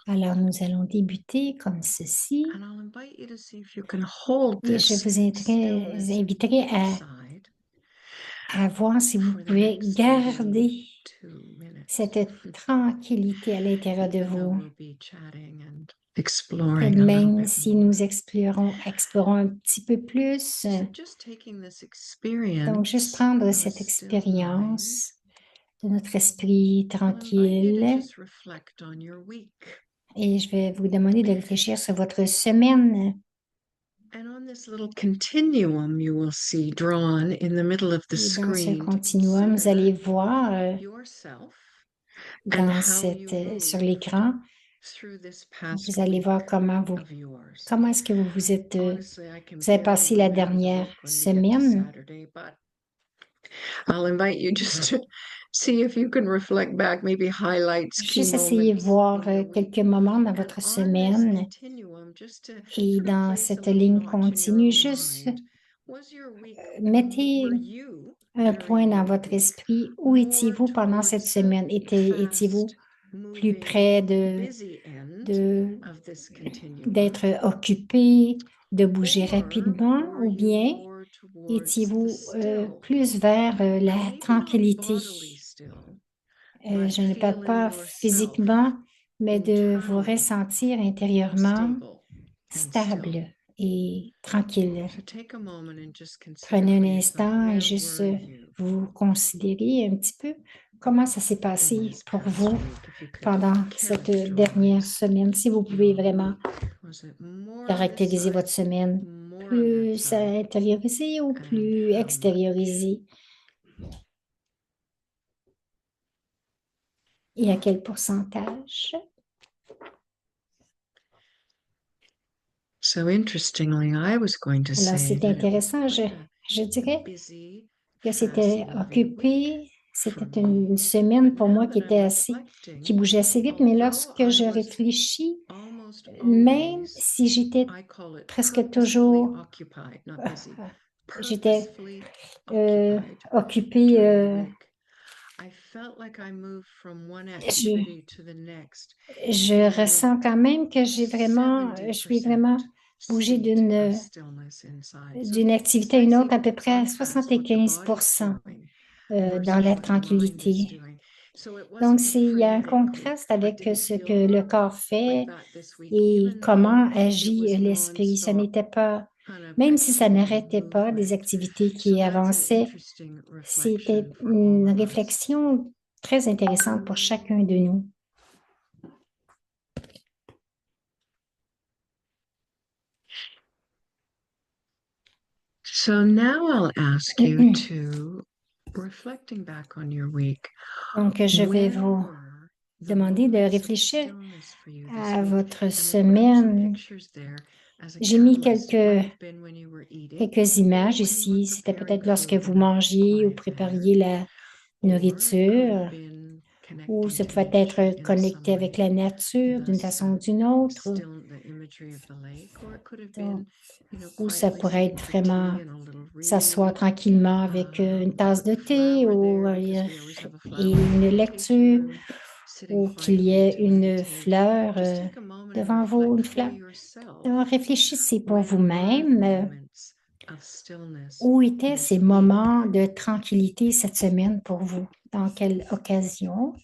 Speaker 2: Alors, nous allons débuter comme ceci.
Speaker 4: And I'll invite you to see if you can hold
Speaker 2: Et je
Speaker 4: this
Speaker 2: vous
Speaker 4: stillness
Speaker 2: inviterai
Speaker 4: inside
Speaker 2: à voir si vous
Speaker 4: for the
Speaker 2: pouvez
Speaker 4: next
Speaker 2: garder
Speaker 4: 32 minutes.
Speaker 2: cette tranquillité à l'intérieur de
Speaker 4: Even though
Speaker 2: vous.
Speaker 4: we'll be chatting and
Speaker 2: Que
Speaker 4: exploring a little
Speaker 2: même
Speaker 4: bit
Speaker 2: si
Speaker 4: more.
Speaker 2: nous explorons un petit peu plus.
Speaker 4: So just taking this
Speaker 2: Donc, juste
Speaker 4: experience
Speaker 2: prendre
Speaker 4: of a
Speaker 2: cette
Speaker 4: still mind,
Speaker 2: expérience de notre esprit
Speaker 4: I'll invite you to
Speaker 2: tranquille
Speaker 4: just reflect on your week.
Speaker 2: et je vais vous demander de réfléchir sur votre semaine.
Speaker 4: And on this little continuum you will see drawn in the middle of the
Speaker 2: Et dans ce
Speaker 4: screen to
Speaker 2: continuum, vous allez
Speaker 4: consider
Speaker 2: voir
Speaker 4: yourself and
Speaker 2: dans
Speaker 4: how you
Speaker 2: sur
Speaker 4: moved
Speaker 2: l'écran,
Speaker 4: through this past
Speaker 2: vous allez
Speaker 4: week
Speaker 2: voir
Speaker 4: of yours.
Speaker 2: comment est-ce que vous
Speaker 4: Honestly, I can
Speaker 2: vous avez
Speaker 4: barely
Speaker 2: passé la
Speaker 4: remember the
Speaker 2: dernière
Speaker 4: week when we get to
Speaker 2: semaine.
Speaker 4: Saturday, but I'll invite you just to see if you can reflect back, maybe highlights, key
Speaker 2: Juste essayer de
Speaker 4: moments
Speaker 2: voir
Speaker 4: in your week.
Speaker 2: quelques moments dans
Speaker 4: And
Speaker 2: votre
Speaker 4: on this
Speaker 2: semaine
Speaker 4: continuum, just to
Speaker 2: et
Speaker 4: sort of
Speaker 2: dans
Speaker 4: place a
Speaker 2: cette
Speaker 4: little
Speaker 2: ligne
Speaker 4: notch in your
Speaker 2: continue,
Speaker 4: own
Speaker 2: juste
Speaker 4: mind. Was your week,
Speaker 2: mettez
Speaker 4: were you
Speaker 2: un
Speaker 4: during
Speaker 2: point dans
Speaker 4: your
Speaker 2: votre
Speaker 4: week
Speaker 2: esprit. Où
Speaker 4: more
Speaker 2: étiez-vous pendant cette
Speaker 4: towards the
Speaker 2: semaine? Étiez-vous
Speaker 4: fast
Speaker 2: plus
Speaker 4: moving,
Speaker 2: près
Speaker 4: busy end of this continuum?
Speaker 2: d'être occupé, de bouger
Speaker 4: Or
Speaker 2: rapidement,
Speaker 4: were
Speaker 2: ou
Speaker 4: you
Speaker 2: bien
Speaker 4: more towards the
Speaker 2: étiez-vous
Speaker 4: still?
Speaker 2: plus vers la
Speaker 4: And maybe not
Speaker 2: tranquillité?
Speaker 4: bodily still, but
Speaker 2: Je ne parle
Speaker 4: feeling
Speaker 2: pas
Speaker 4: yourself
Speaker 2: physiquement, mais de vous
Speaker 4: internally
Speaker 2: ressentir intérieurement
Speaker 4: stable and still.
Speaker 2: stable et tranquille.
Speaker 4: So take a moment and just consider
Speaker 2: Prenez
Speaker 4: for
Speaker 2: un
Speaker 4: yourself,
Speaker 2: instant et
Speaker 4: where
Speaker 2: juste
Speaker 4: were you
Speaker 2: vous considérer un petit peu comment ça s'est
Speaker 4: in
Speaker 2: passé
Speaker 4: this
Speaker 2: pour
Speaker 4: past
Speaker 2: vous
Speaker 4: week? If you could
Speaker 2: pendant cette dernière
Speaker 4: characterize
Speaker 2: semaine, si vous pouvez
Speaker 4: your
Speaker 2: vraiment
Speaker 4: week. Was it more on this
Speaker 2: caractériser votre
Speaker 4: side,
Speaker 2: semaine
Speaker 4: more on that
Speaker 2: plus
Speaker 4: side,
Speaker 2: intériorisée ou
Speaker 4: and
Speaker 2: plus
Speaker 4: how much?
Speaker 2: extériorisée et à quel pourcentage?
Speaker 4: So interestingly, I was going to
Speaker 2: Alors,
Speaker 4: say
Speaker 2: c'est
Speaker 4: that it was
Speaker 2: intéressant,
Speaker 4: quite
Speaker 2: je dirais
Speaker 4: a busy,
Speaker 2: que c'était
Speaker 4: fast-moving week
Speaker 2: occupé,
Speaker 4: for
Speaker 2: c'était
Speaker 4: me.
Speaker 2: une semaine
Speaker 4: But
Speaker 2: pour
Speaker 4: now
Speaker 2: moi
Speaker 4: that
Speaker 2: qui
Speaker 4: I'm
Speaker 2: était assez, qui
Speaker 4: reflecting,
Speaker 2: bougeait assez vite, mais
Speaker 4: although
Speaker 2: lorsque
Speaker 4: I
Speaker 2: je
Speaker 4: was
Speaker 2: réfléchis,
Speaker 4: almost
Speaker 2: même
Speaker 4: always,
Speaker 2: si j'étais
Speaker 4: I call it
Speaker 2: presque
Speaker 4: purposefully
Speaker 2: toujours
Speaker 4: occupied, not busy,
Speaker 2: j'étais
Speaker 4: purposefully
Speaker 2: euh,
Speaker 4: occupied
Speaker 2: occupée,
Speaker 4: during the week. I felt like I moved from one
Speaker 2: je,
Speaker 4: activity to the next.
Speaker 2: je
Speaker 4: in
Speaker 2: ressens quand même que je suis vraiment
Speaker 4: 70%
Speaker 2: bougé
Speaker 4: state of stillness inside. So
Speaker 2: d'une
Speaker 4: it's
Speaker 2: activité à
Speaker 4: nice
Speaker 2: une
Speaker 4: to
Speaker 2: autre à peu
Speaker 4: even
Speaker 2: près à
Speaker 4: contrast what the body's
Speaker 2: 75%
Speaker 4: doing
Speaker 2: dans
Speaker 4: versus
Speaker 2: la
Speaker 4: what your mind is
Speaker 2: tranquillité.
Speaker 4: doing. So it
Speaker 2: Donc,
Speaker 4: wasn't a
Speaker 2: il y a un
Speaker 4: frenetic week.
Speaker 2: contraste
Speaker 4: I
Speaker 2: avec
Speaker 4: didn't
Speaker 2: ce
Speaker 4: feel
Speaker 2: que le corps
Speaker 4: like
Speaker 2: fait
Speaker 4: that this week,
Speaker 2: et
Speaker 4: even
Speaker 2: comment
Speaker 4: though it
Speaker 2: agit
Speaker 4: was
Speaker 2: l'esprit. Ce
Speaker 4: non-stop
Speaker 2: n'était pas,
Speaker 4: kind of
Speaker 2: même si ça
Speaker 4: activity
Speaker 2: n'arrêtait pas, des
Speaker 4: movement.
Speaker 2: activités
Speaker 4: So
Speaker 2: qui
Speaker 4: that's an
Speaker 2: avançaient,
Speaker 4: interesting
Speaker 2: c'était
Speaker 4: reflection for all
Speaker 2: une
Speaker 4: of us.
Speaker 2: réflexion très intéressante pour chacun de nous.
Speaker 4: So now I'll ask you to, reflecting back on your week,
Speaker 2: Donc, je vais
Speaker 4: where
Speaker 2: vous
Speaker 4: were the
Speaker 2: demander de
Speaker 4: moments of
Speaker 2: réfléchir
Speaker 4: stillness for you this
Speaker 2: à
Speaker 4: week?
Speaker 2: votre
Speaker 4: And I put up some
Speaker 2: semaine.
Speaker 4: pictures there as a
Speaker 2: J'ai mis
Speaker 4: catalyst. It might have been when you were eating,
Speaker 2: quelques images
Speaker 4: when you were
Speaker 2: ici. C'était
Speaker 4: preparing
Speaker 2: peut-être lorsque
Speaker 4: food
Speaker 2: vous
Speaker 4: in a
Speaker 2: mangiez ou
Speaker 4: quiet
Speaker 2: prépariez
Speaker 4: manner,
Speaker 2: la
Speaker 4: or it could have
Speaker 2: nourriture,
Speaker 4: been
Speaker 2: ou
Speaker 4: connecting
Speaker 2: ça
Speaker 4: to
Speaker 2: pouvait
Speaker 4: nature
Speaker 2: être
Speaker 4: in some
Speaker 2: connecté avec la
Speaker 4: way,
Speaker 2: nature d'une
Speaker 4: thus
Speaker 2: façon ou d'une autre,
Speaker 4: still the imagery of the lake, or it could have
Speaker 2: donc,
Speaker 4: been, you know,
Speaker 2: ou ça
Speaker 4: quietly
Speaker 2: pourrait
Speaker 4: sitting
Speaker 2: être
Speaker 4: for
Speaker 2: vraiment
Speaker 4: tea and a little
Speaker 2: s'asseoir
Speaker 4: read,
Speaker 2: tranquillement avec une tasse de
Speaker 4: a
Speaker 2: thé
Speaker 4: flower
Speaker 2: ou,
Speaker 4: there because we always have a
Speaker 2: et
Speaker 4: flower in
Speaker 2: une
Speaker 4: the tasting
Speaker 2: lecture,
Speaker 4: room, sitting
Speaker 2: ou qu'il y
Speaker 4: quietly
Speaker 2: ait
Speaker 4: to
Speaker 2: une
Speaker 4: meditate.
Speaker 2: fleur
Speaker 4: Just take a moment and
Speaker 2: devant vous,
Speaker 4: reflect
Speaker 2: une
Speaker 4: for
Speaker 2: fleur.
Speaker 4: yourself.
Speaker 2: Donc, réfléchissez pour
Speaker 4: When were the
Speaker 2: vous-même.
Speaker 4: moments of stillness
Speaker 2: Où étaient
Speaker 4: this
Speaker 2: ces
Speaker 4: week?
Speaker 2: moments de tranquillité cette semaine pour vous? Dans quelle occasion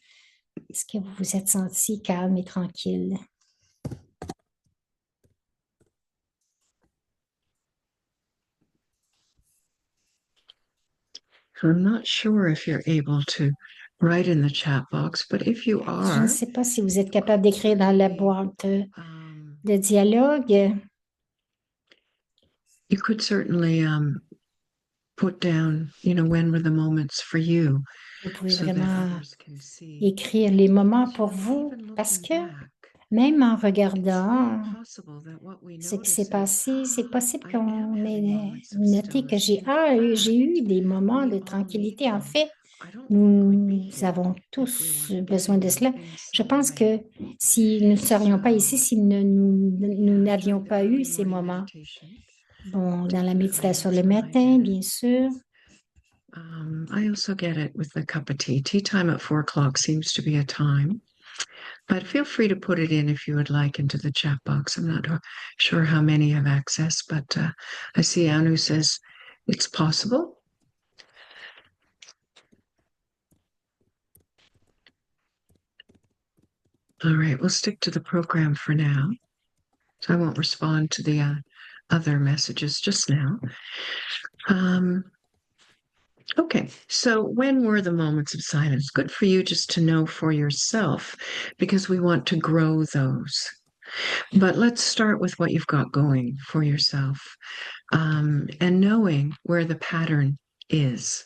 Speaker 2: est-ce que vous vous êtes senti calme et tranquille?
Speaker 4: So I'm not sure if you're able to write in the chat box, but if you
Speaker 2: Je ne
Speaker 4: are,
Speaker 2: sais pas si vous êtes capable d'écrire dans la boîte de dialogue.
Speaker 4: you could certainly put down, you know, when were the moments for you
Speaker 2: Vous pouvez
Speaker 4: so that
Speaker 2: vraiment
Speaker 4: others can see.
Speaker 2: écrire les moments
Speaker 4: Because,
Speaker 2: pour
Speaker 4: you know,
Speaker 2: vous
Speaker 4: even
Speaker 2: parce
Speaker 4: looking
Speaker 2: que
Speaker 4: back,
Speaker 2: même en
Speaker 4: it's very
Speaker 2: regardant
Speaker 4: possible that what we
Speaker 2: ce qui
Speaker 4: notice
Speaker 2: s'est
Speaker 4: is,
Speaker 2: passé, c'est possible
Speaker 4: I am
Speaker 2: qu'on
Speaker 4: having
Speaker 2: ait
Speaker 4: moments of
Speaker 2: noté que
Speaker 4: stillness.
Speaker 2: j'ai
Speaker 4: In
Speaker 2: eu des
Speaker 4: fact,
Speaker 2: moments
Speaker 4: we
Speaker 2: de
Speaker 4: all need
Speaker 2: tranquillité. En
Speaker 4: them.
Speaker 2: fait,
Speaker 4: I don't think we'd be
Speaker 2: nous
Speaker 4: here
Speaker 2: avons
Speaker 4: if we
Speaker 2: tous
Speaker 4: weren't
Speaker 2: besoin
Speaker 4: getting
Speaker 2: de
Speaker 4: them
Speaker 2: cela.
Speaker 4: in
Speaker 2: Je
Speaker 4: some
Speaker 2: pense que
Speaker 4: way.
Speaker 2: si nous ne serions pas ici,
Speaker 4: So,
Speaker 2: si nous
Speaker 4: yeah,
Speaker 2: n'avions
Speaker 4: during the
Speaker 2: pas eu
Speaker 4: early
Speaker 2: ces
Speaker 4: morning
Speaker 2: moments,
Speaker 4: meditation,
Speaker 2: bon, dans la
Speaker 4: definitely
Speaker 2: méditation
Speaker 4: it's
Speaker 2: le matin,
Speaker 4: private.
Speaker 2: bien sûr,
Speaker 4: I also get it with the cup of tea. Tea time at 4 o'clock seems to be a time, but feel free to put it in if you would like into the chat box. I'm not sure how many have access, but I see Anu says it's possible. All right, we'll stick to the program for now. So I won't respond to the other messages just now. Okay, so when were the moments of silence? Good for you just to know for yourself, because we want to grow those. But let's start with what you've got going for yourself, and knowing where the pattern is.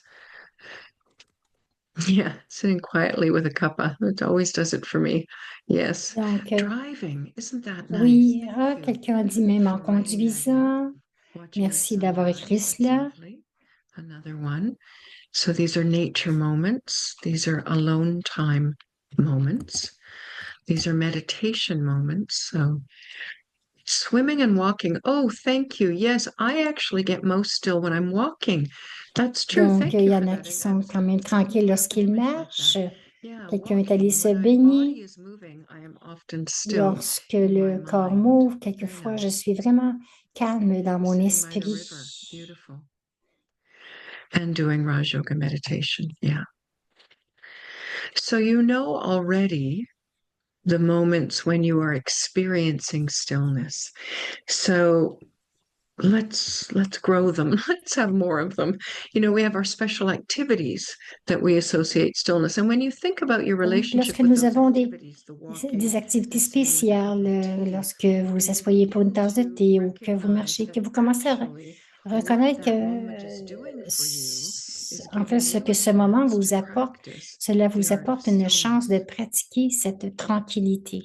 Speaker 4: Yeah, sitting quietly with a cuppa. It always does it for me. Yes.
Speaker 2: donc,
Speaker 4: Driving, isn't that nice?
Speaker 2: oui,
Speaker 4: Thank you
Speaker 2: quelqu'un a dit même en
Speaker 4: for writing that in.
Speaker 2: conduisant.
Speaker 4: Watching the
Speaker 2: Merci d'avoir écrit
Speaker 4: sunrise, that's
Speaker 2: cela.
Speaker 4: lovely. Another one. So these are nature moments. These are alone time moments. These are meditation moments. So swimming and walking. Oh, thank you. Yes, I actually get most still when I'm walking. That's true.
Speaker 2: Donc,
Speaker 4: Thank
Speaker 2: il
Speaker 4: you
Speaker 2: y
Speaker 4: for
Speaker 2: en a
Speaker 4: that.
Speaker 2: qui
Speaker 4: And
Speaker 2: sont quand même
Speaker 4: absolutely,
Speaker 2: tranquilles
Speaker 4: we have
Speaker 2: lorsqu'ils
Speaker 4: image like
Speaker 2: marchent.
Speaker 4: that. Yeah,
Speaker 2: Quelqu'un est allé
Speaker 4: walking.
Speaker 2: se
Speaker 4: When my
Speaker 2: baigner.
Speaker 4: body is moving, I am often still
Speaker 2: Lorsque
Speaker 4: in
Speaker 2: le
Speaker 4: my
Speaker 2: corps
Speaker 4: mind.
Speaker 2: m'ouvre,
Speaker 4: Very
Speaker 2: quelquefois, je
Speaker 4: nice.
Speaker 2: suis vraiment calme dans mon
Speaker 4: Sitting by the river.
Speaker 2: esprit.
Speaker 4: Beautiful. And doing Raj Yoga meditation. Yeah. So you know already the moments when you are experiencing stillness. So let's grow them. Let's have more of them. You know, we have our special activities that we associate stillness. And when you think about your
Speaker 2: Donc,
Speaker 4: relationship
Speaker 2: lorsque
Speaker 4: with
Speaker 2: nous
Speaker 4: those
Speaker 2: avons
Speaker 4: activities, the walking,
Speaker 2: des activités
Speaker 4: the sitting with a cup
Speaker 2: spéciales,
Speaker 4: of tea,
Speaker 2: lorsque vous
Speaker 4: then you
Speaker 2: asseyez pour une
Speaker 4: begin
Speaker 2: tasse de
Speaker 4: to
Speaker 2: thé ou que vous
Speaker 4: recognize
Speaker 2: marchez,
Speaker 4: that
Speaker 2: que vous commencez à
Speaker 4: actually what
Speaker 2: reconnaître
Speaker 4: that moment is
Speaker 2: que,
Speaker 4: doing for you is
Speaker 2: en fait,
Speaker 4: giving
Speaker 2: ce
Speaker 4: you
Speaker 2: que
Speaker 4: a
Speaker 2: ce moment
Speaker 4: chance
Speaker 2: vous
Speaker 4: to
Speaker 2: apporte,
Speaker 4: practice
Speaker 2: cela
Speaker 4: the
Speaker 2: vous
Speaker 4: art of
Speaker 2: apporte une chance
Speaker 4: stillness.
Speaker 2: de pratiquer cette tranquillité.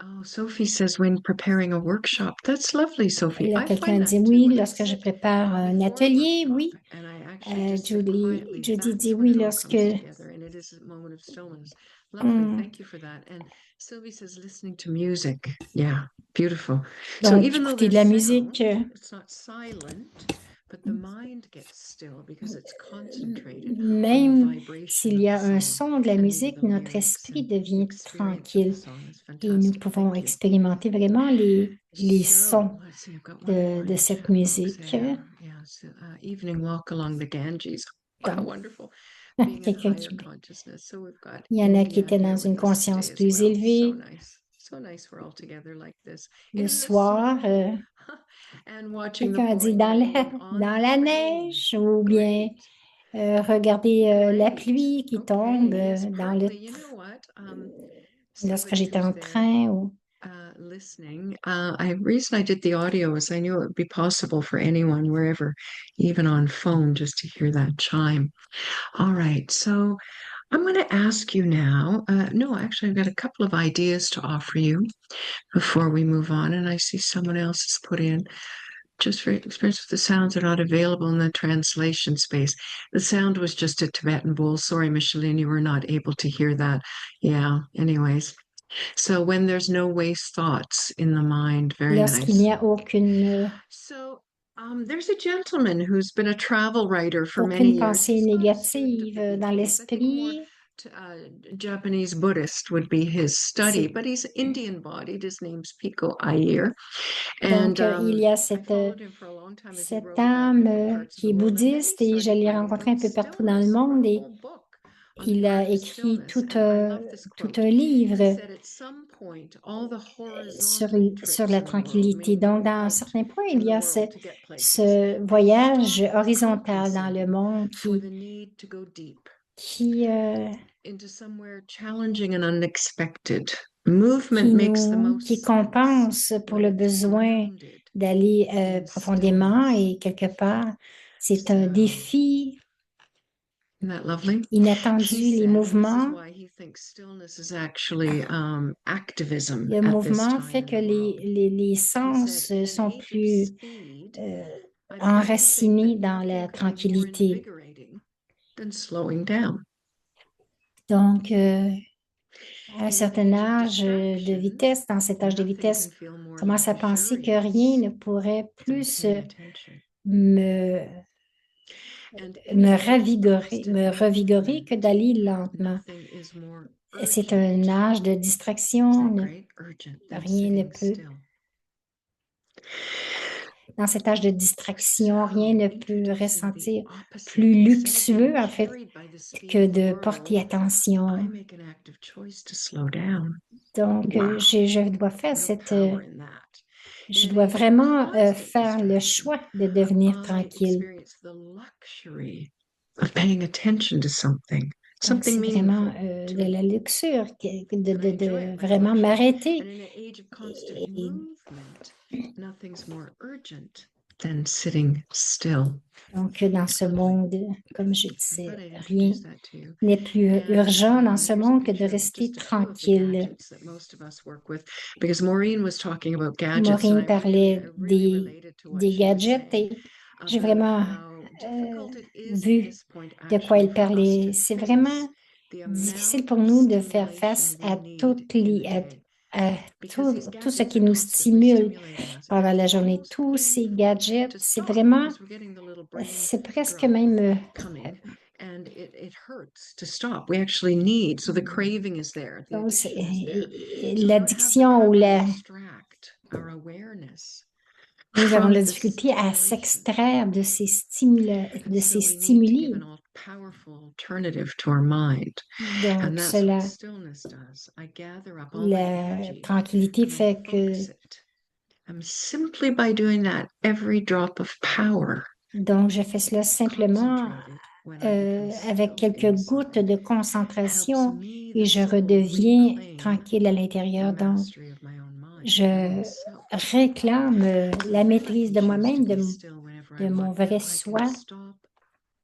Speaker 4: Oh, Sophie says when preparing a workshop. That's lovely, Sophie.
Speaker 2: Et là,
Speaker 4: I
Speaker 2: quelqu'un
Speaker 4: find
Speaker 2: dit
Speaker 4: that too
Speaker 2: oui,
Speaker 4: when I
Speaker 2: lorsque je
Speaker 4: sit
Speaker 2: prépare un
Speaker 4: before a
Speaker 2: atelier,
Speaker 4: workshop
Speaker 2: oui.
Speaker 4: and I actually just sit quietly.
Speaker 2: Judy dit
Speaker 4: That's when
Speaker 2: oui,
Speaker 4: it all
Speaker 2: lorsque
Speaker 4: comes together and it is a moment of stillness. Lovely.
Speaker 2: on-
Speaker 4: Thank you for that. And Sylvie says listening to music. Yeah, beautiful. So
Speaker 2: donc
Speaker 4: even though
Speaker 2: écouter de
Speaker 4: there's
Speaker 2: la
Speaker 4: sound,
Speaker 2: musique,
Speaker 4: it's not silent, but the mind gets still because it's concentrated on the
Speaker 2: même
Speaker 4: vibration
Speaker 2: s'il
Speaker 4: of
Speaker 2: y
Speaker 4: the
Speaker 2: a un
Speaker 4: song
Speaker 2: son de la
Speaker 4: and maybe
Speaker 2: musique,
Speaker 4: the
Speaker 2: notre
Speaker 4: lyrics
Speaker 2: esprit
Speaker 4: and the
Speaker 2: devient
Speaker 4: experience of the
Speaker 2: tranquille
Speaker 4: song is
Speaker 2: et nous
Speaker 4: fantastic.
Speaker 2: pouvons
Speaker 4: Thank you.
Speaker 2: expérimenter vraiment les
Speaker 4: So
Speaker 2: sons
Speaker 4: let's see, I've got one more in
Speaker 2: de
Speaker 4: the
Speaker 2: cette
Speaker 4: chat box
Speaker 2: musique.
Speaker 4: there. Yeah, so, evening walk along the Ganges. Wow,
Speaker 2: Donc,
Speaker 4: wonderful. Being in
Speaker 2: quelqu'un
Speaker 4: higher
Speaker 2: qui,
Speaker 4: consciousness. So we've got
Speaker 2: il y en a qui
Speaker 4: India
Speaker 2: étaient dans
Speaker 4: here
Speaker 2: une
Speaker 4: with us today
Speaker 2: conscience
Speaker 4: as
Speaker 2: plus
Speaker 4: well. So
Speaker 2: élevée
Speaker 4: nice. So nice we're all together like this
Speaker 2: le
Speaker 4: in the
Speaker 2: soir.
Speaker 4: snow and watching the
Speaker 2: Quelqu'un a dit
Speaker 4: pouring rain on
Speaker 2: dans
Speaker 4: the
Speaker 2: la
Speaker 4: train.
Speaker 2: neige ou bien regarder la
Speaker 4: Great.
Speaker 2: pluie qui
Speaker 4: Okay,
Speaker 2: tombe
Speaker 4: yes,
Speaker 2: dans le
Speaker 4: partly. You know what?
Speaker 2: lorsque
Speaker 4: Somebody
Speaker 2: j'étais
Speaker 4: who's
Speaker 2: en
Speaker 4: there
Speaker 2: train ou
Speaker 4: listening. Reason I did the audio is I knew it would be possible for anyone, wherever, even on phone, just to hear that chime. All right, so I'm going to ask you now. No, actually, I've got a couple of ideas to offer you before we move on. And I see someone else has put in just for experience with the sounds are not available in the translation space. The sound was just a Tibetan bowl. Sorry, Micheline, you were not able to hear that. Yeah, anyways. So when there's no waste thoughts in the mind, very
Speaker 2: lorsqu'il
Speaker 4: nice.
Speaker 2: n'y a
Speaker 4: So there's a gentleman who's been a travel writer for many
Speaker 2: aucune
Speaker 4: years.
Speaker 2: pensée
Speaker 4: He's not a student of
Speaker 2: négative
Speaker 4: the
Speaker 2: dans
Speaker 4: Buddhism. I think more
Speaker 2: l'esprit.
Speaker 4: Japanese Buddhist would be his study,
Speaker 2: C'est-
Speaker 4: but he's Indian bodied. His name's Pico Iyer.
Speaker 2: Donc,
Speaker 4: And
Speaker 2: il y a
Speaker 4: I followed him for a long time as he
Speaker 2: cette
Speaker 4: wrote about
Speaker 2: âme
Speaker 4: different parts of
Speaker 2: qui
Speaker 4: the
Speaker 2: est
Speaker 4: world. And then he
Speaker 2: bouddhiste et je
Speaker 4: started
Speaker 2: l'ai
Speaker 4: writing
Speaker 2: rencontré un
Speaker 4: about
Speaker 2: peu partout dans le
Speaker 4: stillness. He wrote
Speaker 2: monde
Speaker 4: a
Speaker 2: et
Speaker 4: whole book on
Speaker 2: il
Speaker 4: the art
Speaker 2: a
Speaker 4: of
Speaker 2: écrit
Speaker 4: stillness. And I love this
Speaker 2: tout
Speaker 4: quote.
Speaker 2: un
Speaker 4: He
Speaker 2: livre
Speaker 4: said, at some point, all the horizontal
Speaker 2: sur
Speaker 4: trips
Speaker 2: la
Speaker 4: in the world,
Speaker 2: tranquillité.
Speaker 4: meaning the
Speaker 2: Donc, dans un
Speaker 4: route
Speaker 2: certain point,
Speaker 4: in
Speaker 2: il y
Speaker 4: the
Speaker 2: a
Speaker 4: world to get places,
Speaker 2: ce
Speaker 4: they
Speaker 2: voyage
Speaker 4: stop
Speaker 2: horizontal dans le
Speaker 4: compensating
Speaker 2: monde
Speaker 4: for the need to go deep
Speaker 2: qui,
Speaker 4: into somewhere challenging and unexpected. Movement makes the most
Speaker 2: qui
Speaker 4: sense
Speaker 2: compense pour
Speaker 4: when
Speaker 2: le
Speaker 4: it's
Speaker 2: besoin
Speaker 4: grounded
Speaker 2: d'aller
Speaker 4: in
Speaker 2: profondément
Speaker 4: stillness.
Speaker 2: et quelque part, c'est un
Speaker 4: So
Speaker 2: défi
Speaker 4: Isn't that lovely?
Speaker 2: inattendus,
Speaker 4: He
Speaker 2: les
Speaker 4: said, and this is
Speaker 2: mouvements.
Speaker 4: why he thinks stillness is actually activism
Speaker 2: Le
Speaker 4: at this
Speaker 2: mouvement
Speaker 4: time
Speaker 2: fait
Speaker 4: in
Speaker 2: que
Speaker 4: the world.
Speaker 2: les
Speaker 4: He
Speaker 2: sens
Speaker 4: said, in an
Speaker 2: sont
Speaker 4: age of
Speaker 2: plus
Speaker 4: speed,
Speaker 2: euh,
Speaker 4: I've come to think
Speaker 2: enracinés
Speaker 4: that
Speaker 2: dans
Speaker 4: nothing
Speaker 2: la
Speaker 4: could be more
Speaker 2: tranquillité.
Speaker 4: invigorating than slowing down.
Speaker 2: Donc, à un
Speaker 4: He said,
Speaker 2: certain
Speaker 4: the age of
Speaker 2: âge de
Speaker 4: distraction,
Speaker 2: vitesse, dans cet âge de
Speaker 4: nothing
Speaker 2: vitesse,
Speaker 4: can feel more
Speaker 2: commence à penser que rien ne
Speaker 4: luxurious
Speaker 2: pourrait
Speaker 4: than
Speaker 2: plus
Speaker 4: paying attention.
Speaker 2: me,
Speaker 4: And in an
Speaker 2: me
Speaker 4: age
Speaker 2: ravigorer,
Speaker 4: constant
Speaker 2: me revigorer que
Speaker 4: movement,
Speaker 2: d'aller lentement.
Speaker 4: nothing is more
Speaker 2: C'est
Speaker 4: urgent.
Speaker 2: un âge de
Speaker 4: Isn't
Speaker 2: distraction.
Speaker 4: that great? Urgent than
Speaker 2: Rien ne
Speaker 4: sitting
Speaker 2: peut,
Speaker 4: still.
Speaker 2: dans cet âge de distraction, rien ne peut
Speaker 4: Introducing the
Speaker 2: ressentir
Speaker 4: opposite,
Speaker 2: plus
Speaker 4: instead of
Speaker 2: luxueux,
Speaker 4: being
Speaker 2: en fait,
Speaker 4: carried by the speed
Speaker 2: que
Speaker 4: of the
Speaker 2: de porter
Speaker 4: world, I
Speaker 2: attention.
Speaker 4: make an active choice to slow down.
Speaker 2: Donc,
Speaker 4: Wow,
Speaker 2: je dois faire
Speaker 4: real
Speaker 2: cette,
Speaker 4: power in that.
Speaker 2: je
Speaker 4: In an
Speaker 2: dois
Speaker 4: age of
Speaker 2: vraiment
Speaker 4: constant
Speaker 2: faire le
Speaker 4: distraction,
Speaker 2: choix de devenir
Speaker 4: I
Speaker 2: tranquille.
Speaker 4: experience the luxury of paying attention to something,
Speaker 2: Donc,
Speaker 4: something
Speaker 2: c'est vraiment
Speaker 4: meaningful
Speaker 2: de
Speaker 4: to
Speaker 2: la
Speaker 4: me.
Speaker 2: luxure,
Speaker 4: And I enjoy it, my
Speaker 2: vraiment
Speaker 4: luxury.
Speaker 2: m'arrêter.
Speaker 4: And in an age of constant
Speaker 2: Et
Speaker 4: movement, nothing's more urgent than sitting still.
Speaker 2: donc, dans ce monde, comme je
Speaker 4: I
Speaker 2: disais,
Speaker 4: thought I'd
Speaker 2: rien
Speaker 4: introduce that to you.
Speaker 2: n'est plus
Speaker 4: And
Speaker 2: urgent dans ce
Speaker 4: here's a
Speaker 2: monde que de
Speaker 4: picture of
Speaker 2: rester
Speaker 4: just a few of the
Speaker 2: tranquille.
Speaker 4: gadgets that most of us work with. Because Maureen was talking about gadgets, and
Speaker 2: Maureen
Speaker 4: I
Speaker 2: parlait
Speaker 4: really related to what
Speaker 2: des
Speaker 4: she was
Speaker 2: gadgets
Speaker 4: saying
Speaker 2: et j'ai
Speaker 4: about
Speaker 2: vraiment
Speaker 4: how difficult it is at
Speaker 2: vu
Speaker 4: this point
Speaker 2: de quoi
Speaker 4: actually
Speaker 2: elle
Speaker 4: for us
Speaker 2: parlait.
Speaker 4: to
Speaker 2: C'est
Speaker 4: face
Speaker 2: vraiment
Speaker 4: the
Speaker 2: difficile
Speaker 4: amount
Speaker 2: pour
Speaker 4: of
Speaker 2: nous de faire face
Speaker 4: stimulation
Speaker 2: à
Speaker 4: we need
Speaker 2: toutes
Speaker 4: in
Speaker 2: les,
Speaker 4: the day.
Speaker 2: à
Speaker 4: Because these
Speaker 2: tout ce
Speaker 4: gadgets
Speaker 2: qui
Speaker 4: are
Speaker 2: nous
Speaker 4: constantly
Speaker 2: stimule
Speaker 4: stimulating us, and
Speaker 2: pendant
Speaker 4: it's
Speaker 2: la journée.
Speaker 4: almost
Speaker 2: Tous ces
Speaker 4: painful
Speaker 2: gadgets,
Speaker 4: to
Speaker 2: c'est
Speaker 4: stop
Speaker 2: vraiment,
Speaker 4: because we're getting the little brain
Speaker 2: c'est presque
Speaker 4: drop
Speaker 2: même
Speaker 4: coming, and it hurts to stop. We actually need, so the craving is there, the
Speaker 2: donc,
Speaker 4: addiction is there. So we don't have the
Speaker 2: l'addiction ou
Speaker 4: power to
Speaker 2: la,
Speaker 4: distract our awareness
Speaker 2: nous avons
Speaker 4: from
Speaker 2: de la
Speaker 4: the
Speaker 2: difficulté à
Speaker 4: stimulation.
Speaker 2: s'extraire de ces
Speaker 4: And so we need to give an all-powerful alternative to our mind.
Speaker 2: Donc,
Speaker 4: And that's what stillness does. I gather up all that
Speaker 2: la
Speaker 4: energy
Speaker 2: tranquillité
Speaker 4: and I
Speaker 2: fait que,
Speaker 4: focus it. And simply by doing that, every drop of power
Speaker 2: donc je fais cela simplement
Speaker 4: concentrated when I become
Speaker 2: avec
Speaker 4: still
Speaker 2: quelques gouttes
Speaker 4: inside
Speaker 2: de
Speaker 4: helps
Speaker 2: concentration
Speaker 4: me,
Speaker 2: et
Speaker 4: the
Speaker 2: je
Speaker 4: soul,
Speaker 2: redeviens
Speaker 4: reclaim
Speaker 2: tranquille à
Speaker 4: the
Speaker 2: l'intérieur. Donc,
Speaker 4: mastery of my own mind, my
Speaker 2: je
Speaker 4: own self.
Speaker 2: réclame la
Speaker 4: I
Speaker 2: maîtrise de
Speaker 4: can choose
Speaker 2: moi-même,
Speaker 4: to be still whenever I
Speaker 2: de mon
Speaker 4: want
Speaker 2: vrai
Speaker 4: to. I
Speaker 2: soi.
Speaker 4: can stop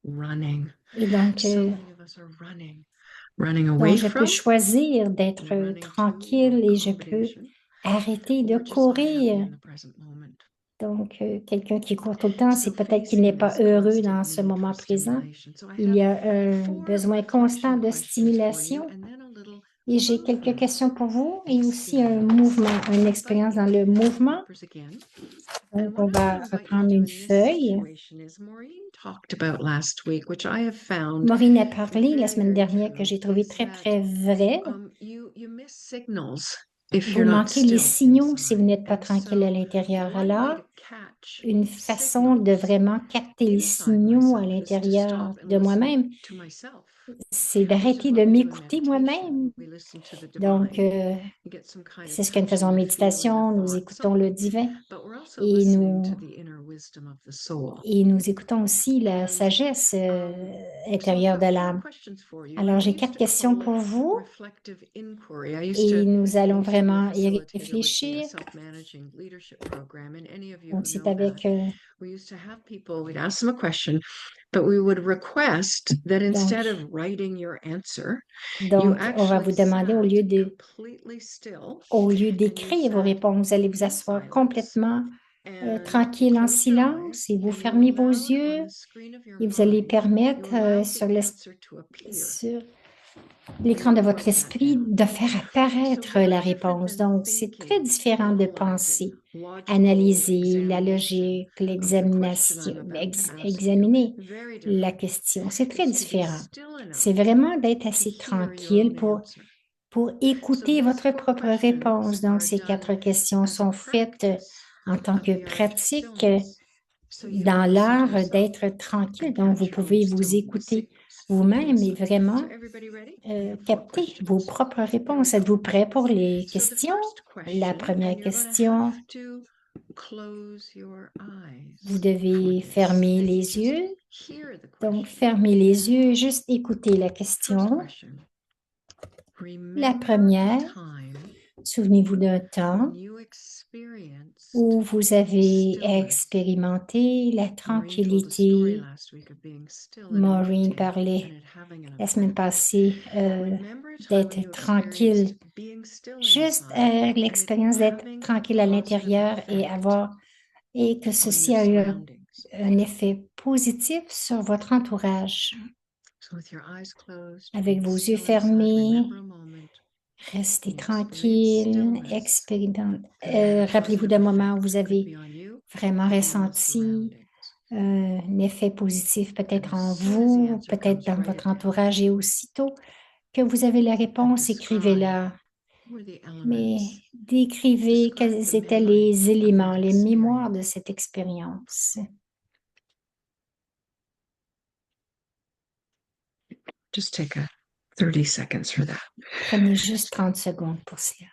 Speaker 4: running.
Speaker 2: Et donc,
Speaker 4: So many of us are running
Speaker 2: donc
Speaker 4: away
Speaker 2: je peux
Speaker 4: from,
Speaker 2: choisir d'être
Speaker 4: running to,
Speaker 2: tranquille
Speaker 4: or
Speaker 2: et je peux
Speaker 4: combination,
Speaker 2: arrêter de
Speaker 4: or just unhappy
Speaker 2: courir.
Speaker 4: in the present moment.
Speaker 2: Donc, quelqu'un qui court tout le temps, c'est
Speaker 4: So
Speaker 2: peut-être qu'il n'est
Speaker 4: facing
Speaker 2: pas
Speaker 4: this
Speaker 2: heureux
Speaker 4: constant
Speaker 2: dans ce
Speaker 4: need
Speaker 2: moment
Speaker 4: for
Speaker 2: présent.
Speaker 4: stimulation. So I
Speaker 2: Il y
Speaker 4: have
Speaker 2: a un
Speaker 4: 4
Speaker 2: besoin
Speaker 4: reflection
Speaker 2: constant de
Speaker 4: questions for you,
Speaker 2: stimulation.
Speaker 4: and then a little
Speaker 2: Et j'ai quelques
Speaker 4: movement
Speaker 2: questions pour vous et aussi un
Speaker 4: experience.
Speaker 2: mouvement,
Speaker 4: So
Speaker 2: une
Speaker 4: I
Speaker 2: expérience
Speaker 4: invite
Speaker 2: dans
Speaker 4: you
Speaker 2: le
Speaker 4: to grab
Speaker 2: mouvement.
Speaker 4: papers again.
Speaker 2: Donc,
Speaker 4: And
Speaker 2: on
Speaker 4: what I
Speaker 2: va
Speaker 4: would invite you to
Speaker 2: reprendre
Speaker 4: do
Speaker 2: une
Speaker 4: in this
Speaker 2: feuille.
Speaker 4: situation is Maureen talked about last week, which I have found
Speaker 2: Maureen a parlé la
Speaker 4: very,
Speaker 2: semaine
Speaker 4: very
Speaker 2: dernière que
Speaker 4: true,
Speaker 2: j'ai trouvé
Speaker 4: is
Speaker 2: très,
Speaker 4: that
Speaker 2: très vrai.
Speaker 4: you miss signals if
Speaker 2: Vous
Speaker 4: you're not
Speaker 2: manquez les
Speaker 4: still
Speaker 2: signaux si vous
Speaker 4: inside.
Speaker 2: n'êtes pas
Speaker 4: And
Speaker 2: tranquille à
Speaker 4: so
Speaker 2: l'intérieur.
Speaker 4: one way
Speaker 2: Alors,
Speaker 4: to catch
Speaker 2: une façon de
Speaker 4: signals
Speaker 2: vraiment capter les
Speaker 4: inside
Speaker 2: signaux à
Speaker 4: myself is to
Speaker 2: l'intérieur
Speaker 4: stop and
Speaker 2: de
Speaker 4: listen
Speaker 2: moi-même,
Speaker 4: to myself,
Speaker 2: c'est
Speaker 4: which is
Speaker 2: d'arrêter
Speaker 4: what
Speaker 2: de
Speaker 4: we do in
Speaker 2: m'écouter
Speaker 4: meditation.
Speaker 2: moi-même.
Speaker 4: We listen to the
Speaker 2: Donc,
Speaker 4: divine. You get some kind
Speaker 2: c'est
Speaker 4: of
Speaker 2: ce que nous faisons
Speaker 4: touching
Speaker 2: en
Speaker 4: or feeling
Speaker 2: méditation.
Speaker 4: or
Speaker 2: Nous
Speaker 4: thought,
Speaker 2: écoutons le
Speaker 4: something.
Speaker 2: divin
Speaker 4: But we're also
Speaker 2: et
Speaker 4: listening to the inner wisdom of the soul.
Speaker 2: nous écoutons aussi la
Speaker 4: And
Speaker 2: sagesse
Speaker 4: so
Speaker 2: intérieure
Speaker 4: I've
Speaker 2: de
Speaker 4: got 4
Speaker 2: l'âme.
Speaker 4: questions for you.
Speaker 2: Alors,
Speaker 4: And
Speaker 2: j'ai
Speaker 4: I used
Speaker 2: 4
Speaker 4: to
Speaker 2: questions
Speaker 4: call it
Speaker 2: pour vous
Speaker 4: reflective inquiry. I used
Speaker 2: et
Speaker 4: to
Speaker 2: nous
Speaker 4: I
Speaker 2: allons
Speaker 4: used to be a
Speaker 2: vraiment y
Speaker 4: facilitator with the
Speaker 2: réfléchir.
Speaker 4: self-managing leadership program, and any of you
Speaker 2: Donc,
Speaker 4: who
Speaker 2: c'est
Speaker 4: know that,
Speaker 2: avec
Speaker 4: we used to have people, we'd ask them a question, but we would request that instead
Speaker 2: donc,
Speaker 4: of writing your answer, you
Speaker 2: donc, on va vous
Speaker 4: actually
Speaker 2: demander
Speaker 4: sat completely still
Speaker 2: au lieu
Speaker 4: and you
Speaker 2: d'écrire vos
Speaker 4: sat
Speaker 2: réponses, vous allez vous
Speaker 4: in
Speaker 2: asseoir
Speaker 4: silence
Speaker 2: complètement
Speaker 4: and you
Speaker 2: tranquille en
Speaker 4: closed your
Speaker 2: silence
Speaker 4: eyes
Speaker 2: et vous
Speaker 4: and you
Speaker 2: fermez vos
Speaker 4: allowed
Speaker 2: yeux
Speaker 4: on the screen of your
Speaker 2: et vous allez
Speaker 4: mind, you
Speaker 2: permettre
Speaker 4: allowed
Speaker 2: sur
Speaker 4: the answer to appear.
Speaker 2: sur l'écran de votre esprit de faire apparaître la réponse. Donc, c'est très différent de penser, analyser la logique, l'examination, examiner la question. C'est très différent. C'est vraiment d'être assez tranquille pour écouter votre propre réponse. Donc, ces 4 questions sont faites en tant que pratique dans l'art d'être tranquille. Donc, vous pouvez vous écouter vous-même et vraiment capter vos propres réponses. Êtes-vous prêt pour les questions? La première question, vous devez fermer les yeux. Donc, fermez les yeux, juste écoutez la question. La première, souvenez-vous d'un temps où vous avez expérimenté la tranquillité. Maureen parlait la semaine passée d'être tranquille, juste l'expérience d'être tranquille à l'intérieur et que ceci a eu un effet positif sur votre entourage. Avec vos yeux fermés, restez tranquille, rappelez-vous d'un moment où vous avez vraiment ressenti un effet positif peut-être en vous, peut-être dans votre entourage et aussitôt que vous avez la réponse, écrivez-la. Mais décrivez quels étaient les éléments, les mémoires de cette expérience.
Speaker 4: Just take 30 seconds for that.
Speaker 2: Prenez juste 30 secondes pour cela.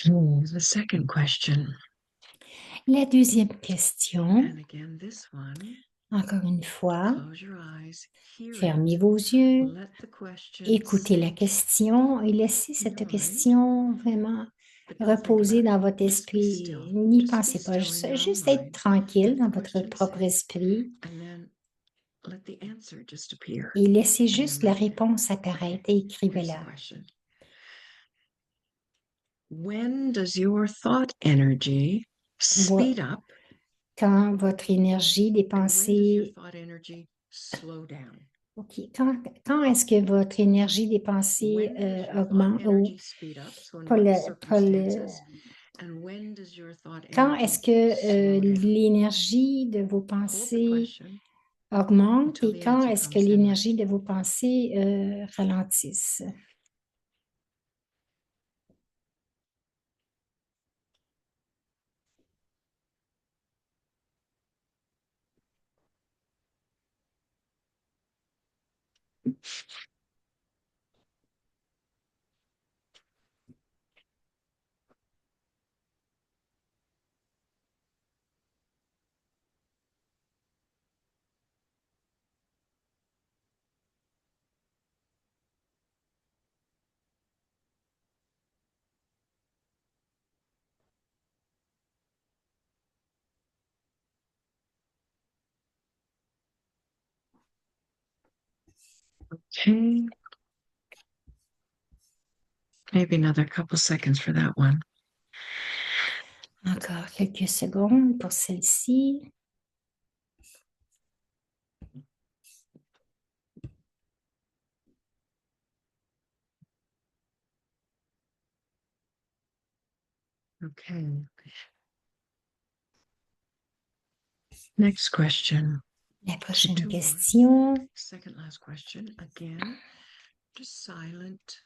Speaker 4: The second question.
Speaker 2: La deuxième question,
Speaker 4: And again, this one,
Speaker 2: encore une fois,
Speaker 4: close your eyes, hear
Speaker 2: fermez
Speaker 4: it,
Speaker 2: vos yeux,
Speaker 4: let the question
Speaker 2: écoutez la
Speaker 4: sink
Speaker 2: question et laissez cette
Speaker 4: in your mind,
Speaker 2: question vraiment
Speaker 4: but don't think
Speaker 2: reposer
Speaker 4: about
Speaker 2: dans
Speaker 4: it.
Speaker 2: votre
Speaker 4: Just be
Speaker 2: esprit.
Speaker 4: still.
Speaker 2: N'y
Speaker 4: Just be
Speaker 2: pensez pas,
Speaker 4: still in your own
Speaker 2: juste être
Speaker 4: mind.
Speaker 2: tranquille
Speaker 4: Let the
Speaker 2: dans votre
Speaker 4: question
Speaker 2: propre
Speaker 4: sink,
Speaker 2: esprit
Speaker 4: and then let the answer just appear.
Speaker 2: et laissez
Speaker 4: And then
Speaker 2: juste la
Speaker 4: write it.
Speaker 2: réponse apparaître et
Speaker 4: Here's the
Speaker 2: écrivez-la.
Speaker 4: question. When does your thought energy speed up,
Speaker 2: Quand votre énergie
Speaker 4: and when does your
Speaker 2: dépensée,
Speaker 4: thought energy slow down?
Speaker 2: ok, quand est-ce que votre énergie dépensée
Speaker 4: When does your thought
Speaker 2: augmente ou
Speaker 4: energy speed up? So in
Speaker 2: pas
Speaker 4: what
Speaker 2: le-
Speaker 4: circumstances? And when does your thought
Speaker 2: quand
Speaker 4: energy
Speaker 2: est-ce que
Speaker 4: slow down?
Speaker 2: l'énergie de vos
Speaker 4: Hold the
Speaker 2: pensées
Speaker 4: question
Speaker 2: augmente
Speaker 4: until
Speaker 2: et
Speaker 4: the
Speaker 2: quand
Speaker 4: answer
Speaker 2: est-ce que
Speaker 4: comes then
Speaker 2: l'énergie
Speaker 4: write.
Speaker 2: de vos pensées ralentisse?
Speaker 4: Okay. Maybe another couple seconds for that one.
Speaker 2: Encore quelques secondes pour celle-ci.
Speaker 4: Okay. Next question.
Speaker 2: La
Speaker 4: So
Speaker 2: prochaine
Speaker 4: two more.
Speaker 2: question.
Speaker 4: Second last question. Again, just silent,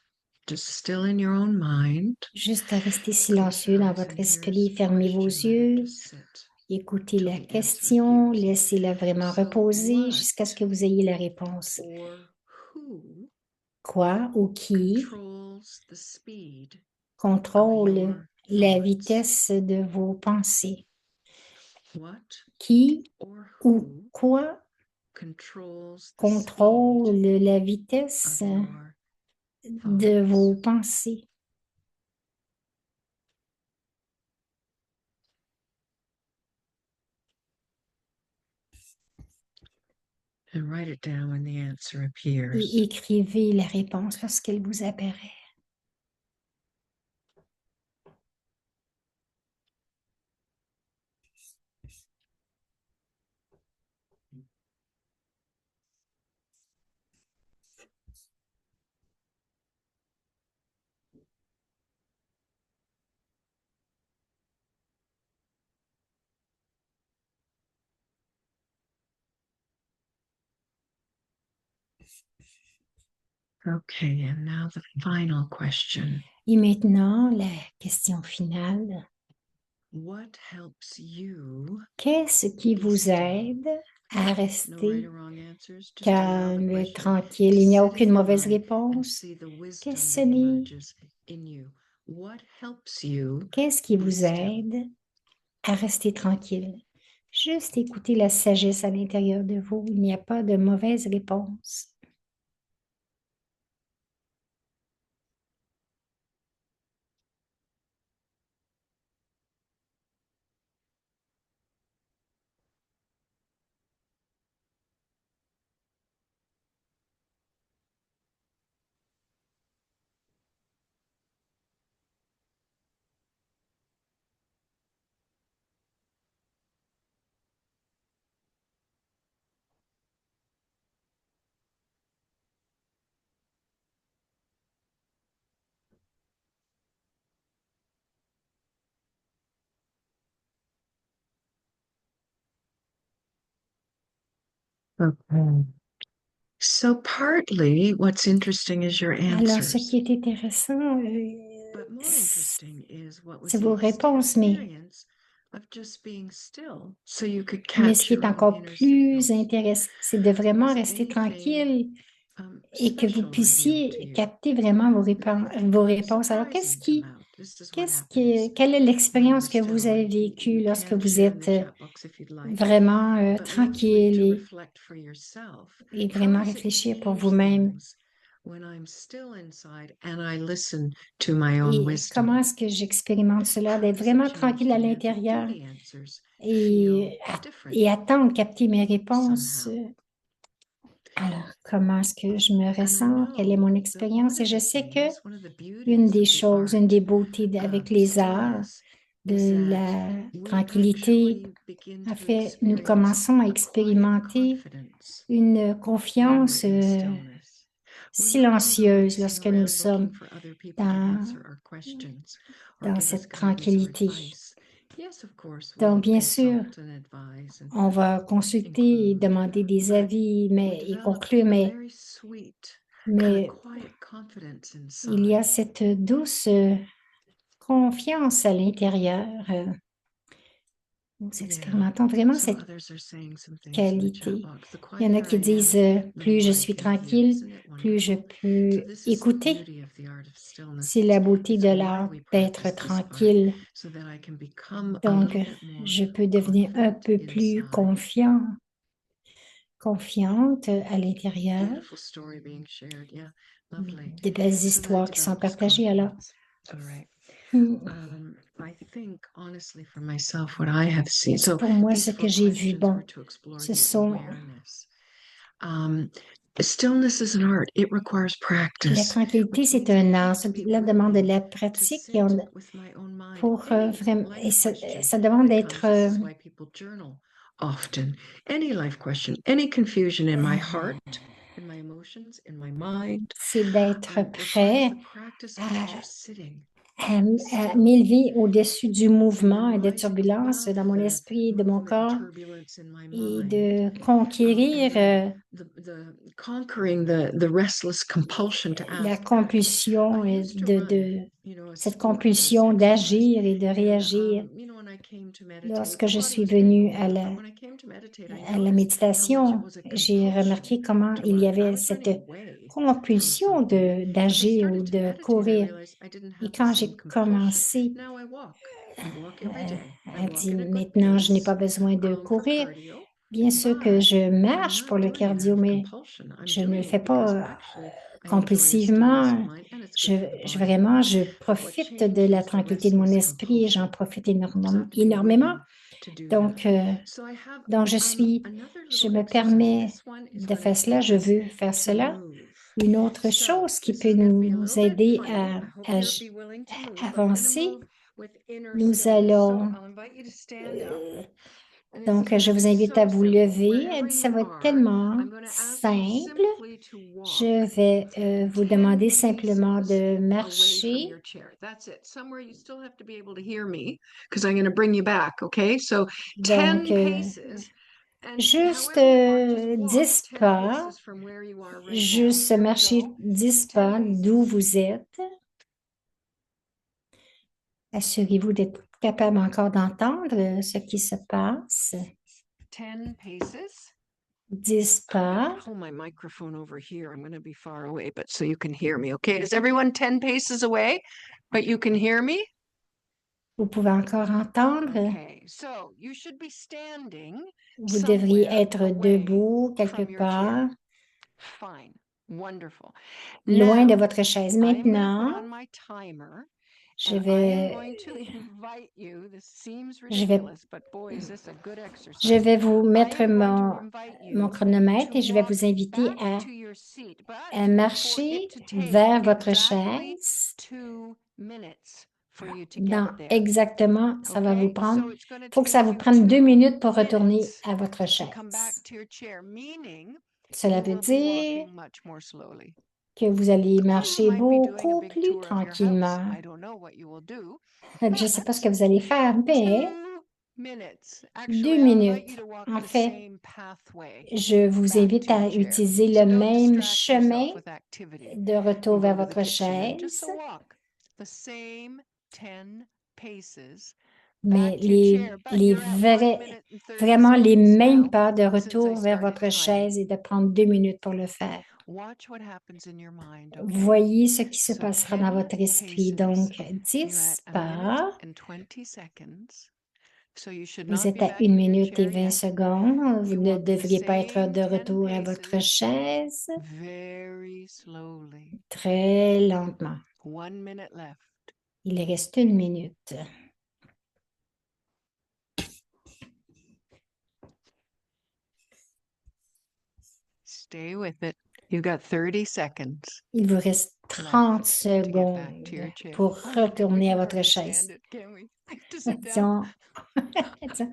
Speaker 4: just still in your own mind.
Speaker 2: Juste à rester
Speaker 4: Close
Speaker 2: silencieux
Speaker 4: your
Speaker 2: dans
Speaker 4: eyes
Speaker 2: votre
Speaker 4: and hear
Speaker 2: esprit,
Speaker 4: this
Speaker 2: fermez vos
Speaker 4: question. Let it
Speaker 2: yeux,
Speaker 4: just sit
Speaker 2: écoutez
Speaker 4: till
Speaker 2: la
Speaker 4: the answer
Speaker 2: question,
Speaker 4: appears.
Speaker 2: laissez-la vraiment
Speaker 4: So
Speaker 2: reposer
Speaker 4: what
Speaker 2: jusqu'à ce que vous ayez la réponse.
Speaker 4: or who
Speaker 2: Quoi ou qui
Speaker 4: controls the speed of
Speaker 2: contrôle
Speaker 4: your
Speaker 2: la
Speaker 4: thoughts?
Speaker 2: vitesse de vos pensées?
Speaker 4: What
Speaker 2: Qui
Speaker 4: or
Speaker 2: ou
Speaker 4: who
Speaker 2: quoi
Speaker 4: controls the
Speaker 2: contrôle
Speaker 4: speed
Speaker 2: la
Speaker 4: of
Speaker 2: vitesse
Speaker 4: your
Speaker 2: de vos
Speaker 4: thoughts?
Speaker 2: pensées?
Speaker 4: And write it down when the answer appears.
Speaker 2: Et écrivez la réponse lorsqu'elle vous apparaît.
Speaker 4: Okay, and now the final question.
Speaker 2: Et maintenant, la question finale.
Speaker 4: What helps you?
Speaker 2: Qu'est-ce qui
Speaker 4: be
Speaker 2: vous
Speaker 4: still?
Speaker 2: aide à
Speaker 4: No right
Speaker 2: rester
Speaker 4: or wrong answers, just allow the
Speaker 2: calme,
Speaker 4: question
Speaker 2: tranquille?
Speaker 4: to
Speaker 2: Il n'y a
Speaker 4: sit in
Speaker 2: aucune
Speaker 4: your
Speaker 2: mauvaise
Speaker 4: mind and
Speaker 2: réponse.
Speaker 4: see the wisdom
Speaker 2: Qu'est-ce
Speaker 4: that
Speaker 2: qui
Speaker 4: emerges in you. What helps you be
Speaker 2: vous
Speaker 4: still?
Speaker 2: aide à rester tranquille? Juste écoutez la sagesse à l'intérieur de vous. Il n'y a pas de mauvaise réponse.
Speaker 4: Okay. So partly what's interesting is your
Speaker 2: Alors, ce
Speaker 4: answers.
Speaker 2: qui est intéressant,
Speaker 4: But more interesting is what was
Speaker 2: c'est
Speaker 4: the
Speaker 2: vos réponses, mais
Speaker 4: experience of just being still so you could
Speaker 2: ce
Speaker 4: catch
Speaker 2: qui est
Speaker 4: your own
Speaker 2: encore
Speaker 4: inner
Speaker 2: plus
Speaker 4: signals.
Speaker 2: intéressant, c'est de vraiment
Speaker 4: Was
Speaker 2: rester
Speaker 4: anything
Speaker 2: tranquille et que vous
Speaker 4: special revealed to
Speaker 2: puissiez
Speaker 4: you?
Speaker 2: capter vraiment vos réponses. Alors,
Speaker 4: Surprising come out. This is what happens
Speaker 2: quelle est
Speaker 4: when
Speaker 2: l'expérience
Speaker 4: we're
Speaker 2: que vous
Speaker 4: still.
Speaker 2: avez
Speaker 4: And
Speaker 2: vécue
Speaker 4: you
Speaker 2: lorsque
Speaker 4: can
Speaker 2: vous
Speaker 4: share in the
Speaker 2: êtes
Speaker 4: chat box if you'd like.
Speaker 2: vraiment
Speaker 4: But mostly
Speaker 2: tranquille
Speaker 4: to
Speaker 2: et
Speaker 4: reflect for yourself.
Speaker 2: et
Speaker 4: How
Speaker 2: vraiment
Speaker 4: does it
Speaker 2: réfléchir pour
Speaker 4: change
Speaker 2: vous-même?
Speaker 4: things when I'm still inside and I listen to my own
Speaker 2: Et
Speaker 4: wisdom?
Speaker 2: comment est-ce que j'expérimente cela,
Speaker 4: How
Speaker 2: d'être
Speaker 4: does it
Speaker 2: vraiment
Speaker 4: change
Speaker 2: tranquille à
Speaker 4: the
Speaker 2: l'intérieur
Speaker 4: ambiguity answers
Speaker 2: et,
Speaker 4: feel different
Speaker 2: et attendre, capter mes réponses?
Speaker 4: somehow?
Speaker 2: Alors, comment est-ce que je me
Speaker 4: And I
Speaker 2: ressens? Quelle est
Speaker 4: know
Speaker 2: mon
Speaker 4: that
Speaker 2: expérience?
Speaker 4: one
Speaker 2: Et
Speaker 4: of
Speaker 2: je
Speaker 4: the
Speaker 2: sais que
Speaker 4: things, one of the
Speaker 2: une
Speaker 4: beauties
Speaker 2: des
Speaker 4: of the
Speaker 2: choses, une
Speaker 4: art
Speaker 2: des beautés avec
Speaker 4: of
Speaker 2: les arts,
Speaker 4: stillness is
Speaker 2: de
Speaker 4: that
Speaker 2: la
Speaker 4: we
Speaker 2: tranquillité,
Speaker 4: actually begin
Speaker 2: a
Speaker 4: to
Speaker 2: fait, nous
Speaker 4: experience
Speaker 2: commençons à
Speaker 4: a quiet
Speaker 2: expérimenter
Speaker 4: confidence
Speaker 2: une
Speaker 4: when
Speaker 2: confiance
Speaker 4: we're in stillness. We're no longer
Speaker 2: silencieuse
Speaker 4: racing
Speaker 2: lorsque nous
Speaker 4: around
Speaker 2: sommes
Speaker 4: looking for other people to
Speaker 2: dans,
Speaker 4: answer our questions or
Speaker 2: dans
Speaker 4: give us
Speaker 2: cette
Speaker 4: guidance or
Speaker 2: tranquillité.
Speaker 4: advice. Yes, of course, we
Speaker 2: Donc,
Speaker 4: will
Speaker 2: bien sûr,
Speaker 4: consult and advise and
Speaker 2: on va consulter et
Speaker 4: include,
Speaker 2: demander des
Speaker 4: but
Speaker 2: avis,
Speaker 4: we
Speaker 2: mais, et
Speaker 4: develop
Speaker 2: conclure,
Speaker 4: a very sweet kind of
Speaker 2: mais
Speaker 4: quiet confidence
Speaker 2: il y a
Speaker 4: inside.
Speaker 2: cette douce confiance à l'intérieur. Nous
Speaker 4: Yeah.
Speaker 2: expérimentons vraiment
Speaker 4: So
Speaker 2: cette
Speaker 4: others are saying some things in the chat
Speaker 2: qualité.
Speaker 4: box. The
Speaker 2: Il y en a
Speaker 4: quieter
Speaker 2: qui
Speaker 4: I am,
Speaker 2: disent,
Speaker 4: the
Speaker 2: plus
Speaker 4: more
Speaker 2: je
Speaker 4: I
Speaker 2: suis
Speaker 4: can hear.
Speaker 2: tranquille,
Speaker 4: Isn't it
Speaker 2: plus je
Speaker 4: wonderful? So
Speaker 2: peux
Speaker 4: this is the
Speaker 2: écouter.
Speaker 4: beauty of the art of stillness.
Speaker 2: C'est la beauté
Speaker 4: It's
Speaker 2: de
Speaker 4: why
Speaker 2: l'art
Speaker 4: we
Speaker 2: d'être
Speaker 4: practice this art,
Speaker 2: tranquille.
Speaker 4: so that I can become a
Speaker 2: Donc,
Speaker 4: little bit more
Speaker 2: je peux devenir un
Speaker 4: confident
Speaker 2: peu plus
Speaker 4: inside.
Speaker 2: confiante à l'intérieur.
Speaker 4: Beautiful story being shared. Yeah, lovely.
Speaker 2: De belles
Speaker 4: So that
Speaker 2: histoires qui sont
Speaker 4: develops
Speaker 2: partagées. Alors,
Speaker 4: confidence. All right. I think honestly for myself, what I have seen. So
Speaker 2: pour moi,
Speaker 4: these
Speaker 2: ce que
Speaker 4: four
Speaker 2: j'ai vu,
Speaker 4: questions
Speaker 2: bon,
Speaker 4: were to explore
Speaker 2: ce
Speaker 4: the
Speaker 2: sont
Speaker 4: awareness. Stillness is an art. It requires
Speaker 2: la
Speaker 4: practice,
Speaker 2: tranquillité,
Speaker 4: which
Speaker 2: c'est
Speaker 4: means I
Speaker 2: un art.
Speaker 4: have to be
Speaker 2: Cela demande de
Speaker 4: willing
Speaker 2: la
Speaker 4: to
Speaker 2: pratique et
Speaker 4: sit with my own mind.
Speaker 2: pour
Speaker 4: Any
Speaker 2: vraiment, et
Speaker 4: life question
Speaker 2: ça demande
Speaker 4: that
Speaker 2: d'être
Speaker 4: comes, this is why people journal often. Any life question, any confusion in my heart, in my emotions, in my mind,
Speaker 2: c'est d'être
Speaker 4: requires
Speaker 2: prêt
Speaker 4: the practice of
Speaker 2: à,
Speaker 4: just sitting.
Speaker 2: à m'élever au-dessus du mouvement et des turbulences dans mon esprit, de mon corps, et de conquérir
Speaker 4: Conquering the restless compulsion to
Speaker 2: la
Speaker 4: ask.
Speaker 2: compulsion,
Speaker 4: I
Speaker 2: et
Speaker 4: used to run,
Speaker 2: cette
Speaker 4: a
Speaker 2: compulsion
Speaker 4: wilderness
Speaker 2: d'agir et de
Speaker 4: exercise.
Speaker 2: réagir.
Speaker 4: And, when I came to meditate,
Speaker 2: Lorsque
Speaker 4: the
Speaker 2: je
Speaker 4: body
Speaker 2: suis
Speaker 4: was very
Speaker 2: venue
Speaker 4: open, but when I came to meditate, I
Speaker 2: à la
Speaker 4: noticed how much
Speaker 2: méditation,
Speaker 4: it was a
Speaker 2: j'ai
Speaker 4: compulsion
Speaker 2: remarqué comment
Speaker 4: to
Speaker 2: il y
Speaker 4: run. And I
Speaker 2: avait
Speaker 4: was
Speaker 2: cette
Speaker 4: running away from
Speaker 2: compulsion
Speaker 4: something. As I
Speaker 2: d'agir ou
Speaker 4: started to
Speaker 2: de
Speaker 4: meditate, I
Speaker 2: courir.
Speaker 4: realized I didn't
Speaker 2: Et
Speaker 4: have the
Speaker 2: quand
Speaker 4: same
Speaker 2: j'ai
Speaker 4: compulsion.
Speaker 2: commencé
Speaker 4: Now I walk. I walk every day. I
Speaker 2: à
Speaker 4: walk
Speaker 2: dire,
Speaker 4: at a good
Speaker 2: maintenant, je n'ai pas
Speaker 4: pace
Speaker 2: besoin de
Speaker 4: for
Speaker 2: courir.
Speaker 4: cardio.
Speaker 2: Bien sûr que
Speaker 4: But
Speaker 2: je
Speaker 4: I'm
Speaker 2: marche
Speaker 4: not
Speaker 2: pour le
Speaker 4: doing it out
Speaker 2: cardio,
Speaker 4: of
Speaker 2: mais
Speaker 4: compulsion. I'm
Speaker 2: je ne le
Speaker 4: doing
Speaker 2: fais
Speaker 4: it because
Speaker 2: pas
Speaker 4: actually I enjoy the stillness of
Speaker 2: compulsivement.
Speaker 4: mind and it's good for the body.
Speaker 2: Vraiment, je
Speaker 4: But what
Speaker 2: profite
Speaker 4: changed
Speaker 2: de la
Speaker 4: was the
Speaker 2: tranquillité de mon
Speaker 4: restless
Speaker 2: esprit et j'en
Speaker 4: compulsion.
Speaker 2: profite
Speaker 4: So I have to be
Speaker 2: énormément.
Speaker 4: willing to do
Speaker 2: Donc,
Speaker 4: that. So I have
Speaker 2: donc
Speaker 4: another
Speaker 2: je
Speaker 4: little
Speaker 2: me
Speaker 4: exercise.
Speaker 2: permets
Speaker 4: This one is
Speaker 2: de
Speaker 4: going to
Speaker 2: faire cela,
Speaker 4: take
Speaker 2: je
Speaker 4: us
Speaker 2: veux faire
Speaker 4: to
Speaker 2: cela.
Speaker 4: move.
Speaker 2: Une autre
Speaker 4: So
Speaker 2: chose qui
Speaker 4: this
Speaker 2: peut
Speaker 4: is going to be a
Speaker 2: nous
Speaker 4: little bit
Speaker 2: aider
Speaker 4: funny. I hope
Speaker 2: à
Speaker 4: you'll be willing to move, but we're going to
Speaker 2: avancer,
Speaker 4: move with inner
Speaker 2: nous
Speaker 4: stillness. So
Speaker 2: allons,
Speaker 4: I'll invite you to stand up. And this
Speaker 2: donc
Speaker 4: is
Speaker 2: je
Speaker 4: going to
Speaker 2: vous
Speaker 4: be
Speaker 2: invite à
Speaker 4: so
Speaker 2: vous
Speaker 4: simple.
Speaker 2: lever.
Speaker 4: Wherever
Speaker 2: Ça
Speaker 4: you
Speaker 2: va être
Speaker 4: are,
Speaker 2: tellement
Speaker 4: I'm going to ask you
Speaker 2: simple.
Speaker 4: simply to
Speaker 2: Je
Speaker 4: walk
Speaker 2: vais vous
Speaker 4: 10
Speaker 2: demander simplement
Speaker 4: paces
Speaker 2: de
Speaker 4: away from
Speaker 2: marcher.
Speaker 4: your chair. That's it. Somewhere you still have to be able to hear me because I'm going to bring you back. Okay. So 10
Speaker 2: Donc,
Speaker 4: paces
Speaker 2: Juste 10 pas, juste marcher 10 pas d'où vous êtes. Assurez-vous d'être capable encore d'entendre ce qui se passe. 10 pas.
Speaker 4: Pull my microphone over here. I'm going to be far away, but so you can hear me. Okay. Is everyone 10 paces away, but you can hear me?
Speaker 2: Vous pouvez encore entendre.
Speaker 4: Okay. So you should be standing
Speaker 2: Vous devriez
Speaker 4: somewhere
Speaker 2: être
Speaker 4: away
Speaker 2: debout quelque
Speaker 4: from your chair.
Speaker 2: part,
Speaker 4: Fine. Wonderful.
Speaker 2: loin de
Speaker 4: Now,
Speaker 2: votre chaise.
Speaker 4: I'm going to put
Speaker 2: Maintenant,
Speaker 4: on my timer.
Speaker 2: je
Speaker 4: And I am
Speaker 2: vais,
Speaker 4: going to invite you. This seems
Speaker 2: je vais,
Speaker 4: ridiculous, but boy, is this a good
Speaker 2: je
Speaker 4: exercise.
Speaker 2: vais vous
Speaker 4: I
Speaker 2: mettre
Speaker 4: am going to
Speaker 2: mon
Speaker 4: invite
Speaker 2: mon
Speaker 4: you
Speaker 2: chronomètre
Speaker 4: to
Speaker 2: et je vais
Speaker 4: walk
Speaker 2: vous inviter
Speaker 4: back to your seat, but
Speaker 2: à
Speaker 4: for
Speaker 2: marcher
Speaker 4: it to take
Speaker 2: vers votre
Speaker 4: exactly
Speaker 2: chaise
Speaker 4: 2 minutes for you to
Speaker 2: dans
Speaker 4: get there.
Speaker 2: exactement, ça va vous
Speaker 4: Okay,
Speaker 2: prendre,
Speaker 4: so it's going to
Speaker 2: faut que ça
Speaker 4: take
Speaker 2: vous
Speaker 4: you
Speaker 2: prenne 2
Speaker 4: 2
Speaker 2: minutes pour retourner
Speaker 4: minutes
Speaker 2: à votre
Speaker 4: to come back
Speaker 2: chaise.
Speaker 4: to your chair, meaning
Speaker 2: Cela
Speaker 4: you
Speaker 2: veut
Speaker 4: will be
Speaker 2: dire
Speaker 4: walking much more slowly.
Speaker 2: que vous allez
Speaker 4: Or you
Speaker 2: marcher
Speaker 4: might be doing a
Speaker 2: beaucoup
Speaker 4: big
Speaker 2: plus
Speaker 4: tour of your house.
Speaker 2: tranquillement.
Speaker 4: I don't know what you will do,
Speaker 2: Je ne sais pas ce que
Speaker 4: but
Speaker 2: vous allez faire, mais
Speaker 4: 2 minutes.
Speaker 2: 2
Speaker 4: Actually, I'll invite you
Speaker 2: minutes.
Speaker 4: to walk
Speaker 2: En
Speaker 4: the
Speaker 2: fait,
Speaker 4: same pathway
Speaker 2: je vous
Speaker 4: back
Speaker 2: invite
Speaker 4: to your
Speaker 2: à
Speaker 4: chair.
Speaker 2: utiliser
Speaker 4: So
Speaker 2: le
Speaker 4: don't
Speaker 2: même
Speaker 4: distract
Speaker 2: chemin
Speaker 4: yourself with activity.
Speaker 2: de retour
Speaker 4: You
Speaker 2: vers
Speaker 4: go to the
Speaker 2: votre
Speaker 4: kitchen and just
Speaker 2: chaise,
Speaker 4: walk the same 10 paces
Speaker 2: mais
Speaker 4: back to your chair, but you're at 1 minute and 30
Speaker 2: vraiment les
Speaker 4: seconds
Speaker 2: mêmes
Speaker 4: now
Speaker 2: pas de
Speaker 4: since I
Speaker 2: retour vers
Speaker 4: started
Speaker 2: votre
Speaker 4: timing.
Speaker 2: chaise et de prendre 2 minutes pour le faire.
Speaker 4: Watch what happens in your mind, okay?
Speaker 2: Voyez ce qui se
Speaker 4: So
Speaker 2: passera dans
Speaker 4: 10
Speaker 2: votre esprit.
Speaker 4: paces,
Speaker 2: Donc,
Speaker 4: you're
Speaker 2: 10
Speaker 4: at 1
Speaker 2: pas.
Speaker 4: minute and 20 seconds. So you should
Speaker 2: Vous
Speaker 4: not
Speaker 2: êtes
Speaker 4: be
Speaker 2: à
Speaker 4: back
Speaker 2: 1
Speaker 4: in your
Speaker 2: minute et
Speaker 4: chair
Speaker 2: 20
Speaker 4: yet.
Speaker 2: secondes. Vous
Speaker 4: You
Speaker 2: ne
Speaker 4: walk the
Speaker 2: devriez pas être
Speaker 4: same
Speaker 2: de
Speaker 4: 10
Speaker 2: retour à votre
Speaker 4: paces
Speaker 2: chaise.
Speaker 4: very slowly.
Speaker 2: Très lentement.
Speaker 4: 1 minute left.
Speaker 2: Il reste 1 minute.
Speaker 4: Stay with it. You got 30 seconds.
Speaker 2: Il vous reste 30
Speaker 4: to get back to your
Speaker 2: secondes
Speaker 4: chair.
Speaker 2: pour
Speaker 4: Oh, we
Speaker 2: retourner à
Speaker 4: can
Speaker 2: votre
Speaker 4: hardly
Speaker 2: chaise.
Speaker 4: stand it, can we? I have to sit down.
Speaker 2: Disons,